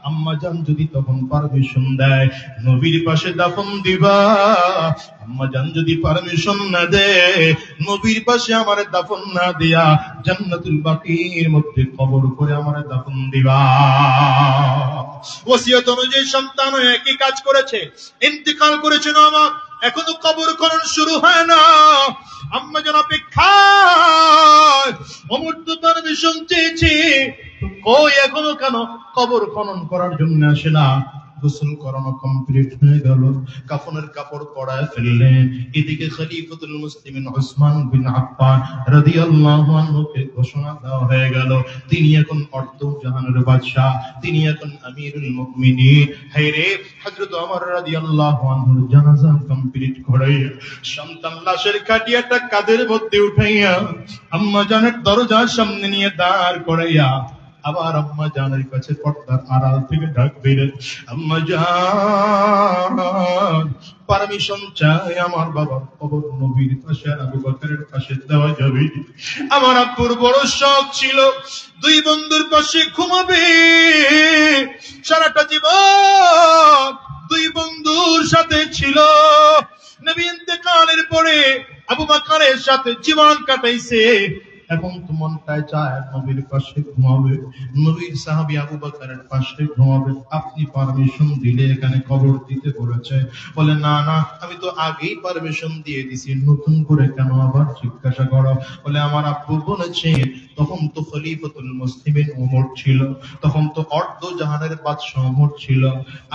আম্মা জান যদি তখন পারমিশন দেয়, নবীর পাশে দাফন দিবা। আম্মা জান যদি পারমিশন না দেয়, নবীর পাশে আমার দাফন না দিয়া জান্নাতুল বাকির মধ্যে কবর করে আমার দাফন দিবা। ওসিয়ত অনুযায়ী সন্তান একই কাজ করেছে, ইন্তেকাল করেছেন আমার, এখনো কবর খনন শুরু হয় না। আম্মা জান অপেক্ষায়, ওমর তো পারমিশন চেয়েছে, কই এখনো কেন কবর খনন করার জন্য আসে না? গোসল করানো কমপ্লিট হয়ে গেল, কাফনের কাপড় পরায় ফেললেন। এদিকে খলিফাতুল মুসলিমিন উসমান বিন আফফান রাদিয়াল্লাহু আনহুকে ঘোষণা দেওয়া হয়ে গেল, তিনি এখন অর্ধ জাহানের বাদশা, তিনি এখন আমিরুল মুমিনিন। হায়রে, হযরত ওমর রাদিয়াল্লাহু আনহুর জানাজা কমপ্লিট করে সন্তান লাশের খাটিয়াটা কাঁধের মধ্যে উঠাইয়া আম্মা জানের দরজার সামনে নিয়ে দাঁড় করাইয়া আবার আম্মা জানের কাছে পর্দার আড়াল থেকে ডাক দিলেন, আম্মা জান পারমিশন চাই, আমার বাবার কবর নবীর পাশে আবু বকরের পাশে দেওয়া যাবে? আমার আব্বুর বড় শখ ছিল দুই বন্ধুর পাশে ঘুমাবে, সারাটা জীবন দুই বন্ধুর সাথে ছিল। নবী ইন্তেকালের পরে আবু বকরের সাথে জীবন কাটাইছে, এখন তো মনটায় চায় নবীর পাশে ঘুমাবে, নবীর সাহাবী আবু বকরের পাশে ঘুমাবে। আপনি পারমিশন দিলে এখানে কবর দিতে বলেছে। বলে, না না, আমি তো আগেই পারমিশন দিয়ে দিছি, নতুন করে কেন আবার জিজ্ঞাসা করো? বলে, আমার আব্বু বলেছে তখন তো খলিফাতুল মুসলিমিন ওমর ছিল, তখন তো অর্ধ জাহানের বাদশা ওমর ছিল,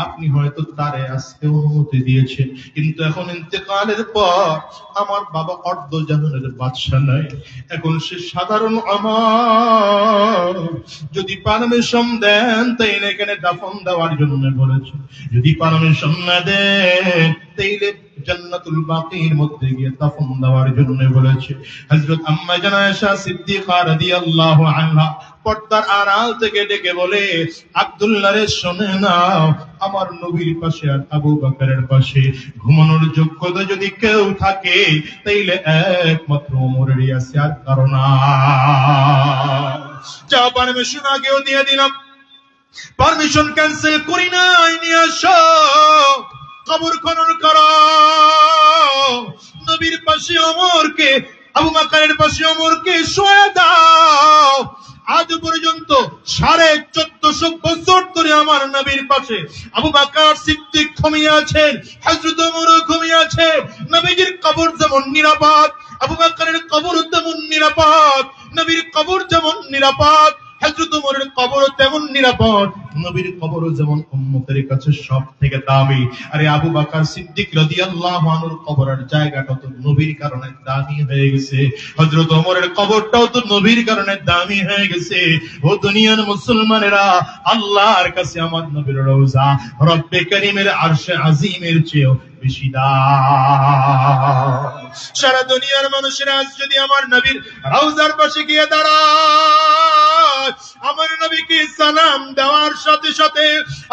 আপনি হয়তো তারে আজকে অনুমতি দিয়েছে, কিন্তু এখন ইন্তেকালের পর আমার বাবা অর্ধ জাহানের বাদশা নাই, এখন সে সাধারণ আমার। যদি পারমিশন দেন তাইলে এখানে দাফন দেওয়ার জন্য বলেছে, যদি পারমিশন না দেন তাইলে জান্নাতুল বাকির মধ্যে গিয়ে দাফন দেওয়ার জন্য বলেছে। হযরত আম্মা জান আয়েশা সিদ্দিকা রাদিয়াল্লাহু আনহা পর্দার আড়াল থেকে ডেকে বলে, আব্দুল্লাহ রে শুনে নাও, আমার নবীর পাশে আর আবু বকরের পাশে ঘুমানোর যোগ্যতা যদি কেউ থাকে তাইলে একমাত্র ওমরেরই আছে, আর কারণ না। যা পারমিশন আগেও দিয়ে দিলাম, পারমিশন ক্যান্সেল করি নাই, নিয়ে আসো। কবর খনন করো। নবীর পাশে ওমরকে, আবু বকরের পাশে ওমরকে শোয়া দাও। আজ পর্যন্ত 1450 বছর ধরে আমার নবীর পাশে আবু বকর সিদ্দিক ঘুমিয়ে আছেন, হযরত ওমর ঘুমিয়ে আছে। নবীজির কবর যেমন নিরাপদ, আবু বকরের কবর তেমন নিরাপদ। নবীর কবর যেমন নিরাপদ, হযরত ওমরের কবর তেমন নিরাপদ। নবীর কবর যেমন উম্মতের কাছে সব থেকে দামি। আরে আবু বকর সিদ্দিক রাদিয়াল্লাহু আনহুর কবরের জায়গাটা তো নবীর কারণে দামি হয়ে গেছে, হযরত ওমরের কবরটাও তো নবীর কারণে দামি হয়ে গেছে। ও দুনিয়ার মুসলমানেরা, আল্লাহর কাছে আমার নবীর রওজা রব্বে করিমের আরশে আজিমের চেয়েও বেশি দাম। সারা দুনিয়ার মানুষেরা আজ যদি আমার নবীর রওজার পাশে গিয়ে দাঁড়ায়, আমার নবীকে সালাম দেওয়ার সাথে সাথে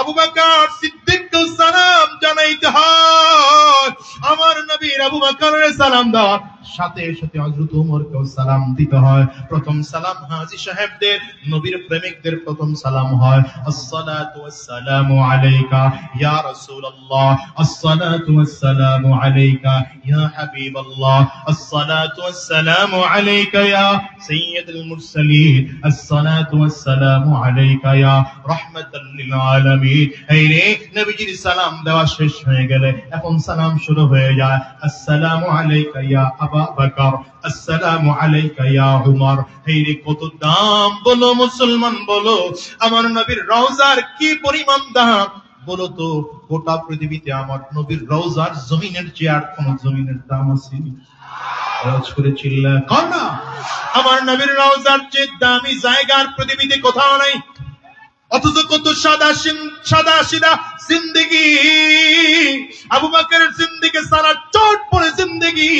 আবু বকর সিদ্দিককে সালাম জানাইতে হয়। আমার নবীর আবু বকরের সালাম দেওয়ার সাথে সাথে হযরত ওমরকেও সালাম দিতে হয়। প্রথম সালাম হাজী সাহেবদের, নবীর প্রেমিকদের প্রথম সালাম হয় আসসালাতু ওয়াসসালামু আলাইকা ইয়া রাসূলুল্লাহ, আসসালাতু ওয়াসসালামু আলাইকা ইয়া হাবিবাল্লাহ, আসসালাতু ওয়াসসালামু আলাইকা ইয়া সাইয়্যিদুল মুরসালিন, আসসালাতু ওয়াসসালামু আলাইকা ইয়া রাহমাতাল লিল আলামিন। এই রে নবীজির সালাম দেওয়া শেষ হয়ে গেলে এখন সালাম শুরু হয়ে যায় আসসালামু আলাইকা ইয়া আবু বকর, আসসালামু আলাইকা ইয়া উমর। এই রে কত দাম বলো মুসলমান, বলো আমার নবীর রওজার কি পরিমাণ দাম বলো তো। গোটা পৃথিবীতে আমার নবীর রওজার জমিনের চেয়ে আর কোন জমিনের দাম আছে? আওয়াজ করে চিল্লা কর না। আমার নবীর রওজার চেয়ে দামি জায়গার পৃথিবীতে কোথাও নাই। অথচ কত সাদা সিধা জিন্দেগি, আবু বকরের জিন্দেগি সারা চোট পড়ে জিন্দেগি,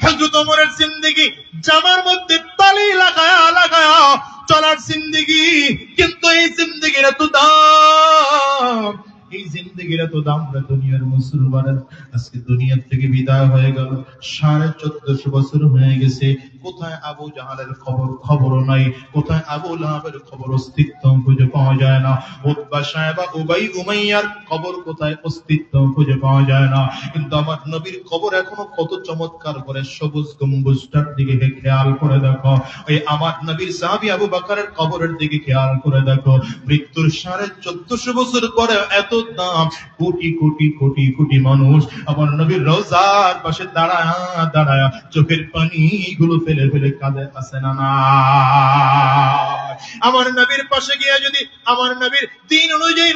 হযরত ওমরের জিন্দেগি জামার মধ্যে তালি লাগায়া লাগায়া চলার জিন্দেগি। কিন্তু এই জিন্দেগির এত দাম, এই জিন্দেগির এত দাম না দুনিয়ার মুসলমানের। আজকে দুনিয়া থেকে বিদায় হয়ে গেল, 1450 বছর হয়ে গেছে। কোথায় আবু জাহালের খবর নাই, কোথায় আবু লাহাবের খবর অস্তিত্ব খুঁজে পাওয়া যায় না, উতবা সাহেবা উবাই উমাইয়ার খবর কোথায় অস্তিত্ব খুঁজে পাওয়া যায় না। কিন্তু আমার নবীর খবর এখনো কত চমৎকার করে সবুজ গম্বুজটার দিকে খেয়াল করে দেখো। ওই আমার নবীর সাহাবী আবু বকরের কবরের দিকে খেয়াল করে দেখো। মৃত্যুর 1450 বছর পরে এত দাম, কোটি কোটি কোটি কোটি মানুষ আমার নবীর রওজার পাশে দাঁড়ায়া দাঁড়ায়া চোখের পানি গুলো ফেলে ফেলে কাঁদে আছে না না। আমার নবীর পাশে গিয়ে যদি আমার নবীর দিন অনুযায়ী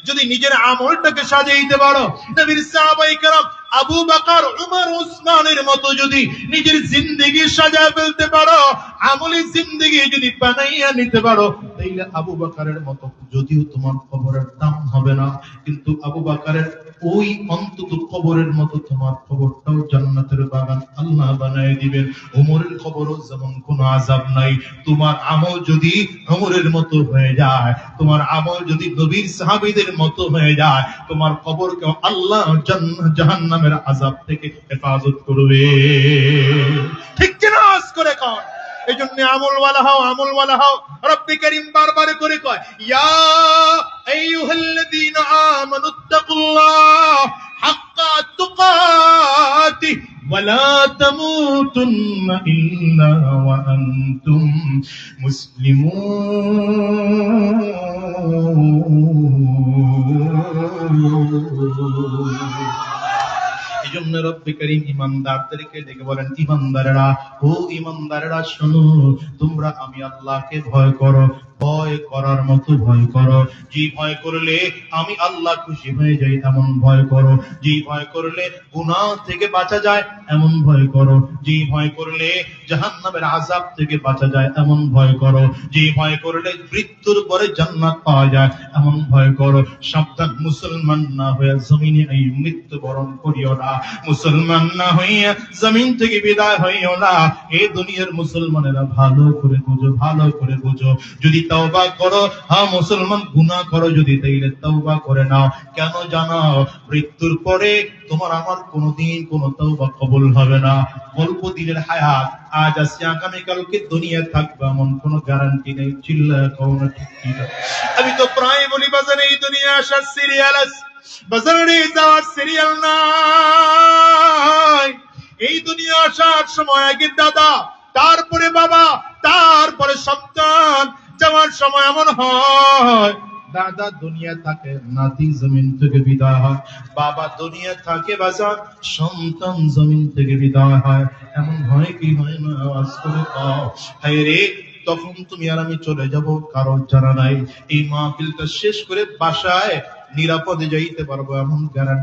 যদি নিজের আমলটাকে সাজাইতে পারো, নবীর সাহাবায়ে কেরাম আবু বকর উমর উসমানের মতো যদি নিজের জিন্দেগি সাজায় ফেলতে পারো, আমলি জিন্দেগি যদি বানাইয়া নিতে পারো, তাইলে আবু বকরের মতো যদিও তোমার কবরের দাম হবে না, কিন্তু আবু বকরের ওই অন্তত কবরের মতো তোমার কবরটাও জান্নাতের বাগান আল্লাহ বানায় দিবেন। ওমরের কবরও যেমন কোনো আযাব নাই। তোমার আমল যদি ওমরের মতো হয়ে যায়, তোমার আমল যদি নবীর সাহাবীদের মতো হয়ে যায়, তোমার কবরকে আল্লাহ জাহান্নামের আযাব থেকে হেফাজত করবে। ঠিক কিনা আওয়াজ করে কও। এই জন্য আমলওয়ালা হও, আমলওয়ালা হও। রব্বে করিম বারবার করে কয় ইয়া আইয়ুহাল্লাযীনা আমানুত্তাকুল্লাহ হাক্কা তুকাতিহ ওয়া লা তামুতুন্না ইল্লা ওয়া আনতুম মুসলিমুন। এজন্য রব্বে করিম ইমানদারদেরকে ডেকে বলেন, ইমানদারেরা, ও ইমানদারেরা শোনো, তোমরা আমি আল্লাহকে ভয় করো। ভয় করার মতো ভয় করো। যে ভয় করলে আমি আল্লাহ খুশি হয়ে যাই এমন ভয় করো। যে ভয় করলে গুনাহ থেকে বাঁচা যায় এমন ভয় করো। যে ভয় করলে জাহান্নামের আযাব থেকে বাঁচা যায় এমন ভয় করো। যে ভয় করলে মৃত্যুর পরে জান্নাত পাওয়া যায় এমন ভয় করো। সাবধান, মুসলমান না হয়ে জমিনে এই মৃত্যুবরণ করিও না। মুসলমান না হইয়া জমিন থেকে বিদায় হইও না। এই দুনিয়ার মুসলমানেরা ভালো করে বুঝো, ভালো করে বুঝো। যদি তওবা করো। হ্যাঁ মুসলমান, গুনাহ করো যদি তাইলে তওবা করে নাও। কেন জানো? মৃত্যুর পরে তোমার আমার কোনোদিন কোনো তওবা কবুল হবে না। অল্প দিনের হায়াত, আজ আছে আগামীকালকে দুনিয়া থাকবে এমন কোনো গ্যারান্টি নেই। চিল্লায় কও না ঠিক কি না? আমি তো প্রায় বলি বাজারে এই দুনিয়া আসার সিরিয়াল আছে, বাজারে যাওয়ার সিরিয়াল নাই। এই দুনিয়া আসার সময় আগে দাদা, তারপরে বাবা, তারপরে সন্তান। যাওয়ার সময় এমন হয় দাদা দুনিয়া থাকে, নাতি জমিন থেকে বিদায় হয়। বাবা দুনিয়া থাকে বাজার, সন্তান জমিন থেকে বিদায় হয়। এমন হয় কি হয় না? আওয়াজ করে কও। হায় রে, তখন তুমি আর আমি চলে যাব, কারণ জানা নাই। এই মাহফিলটা শেষ করে বাসায় নিরাপদে যাইতে পারবো এমন গ্যারান্টি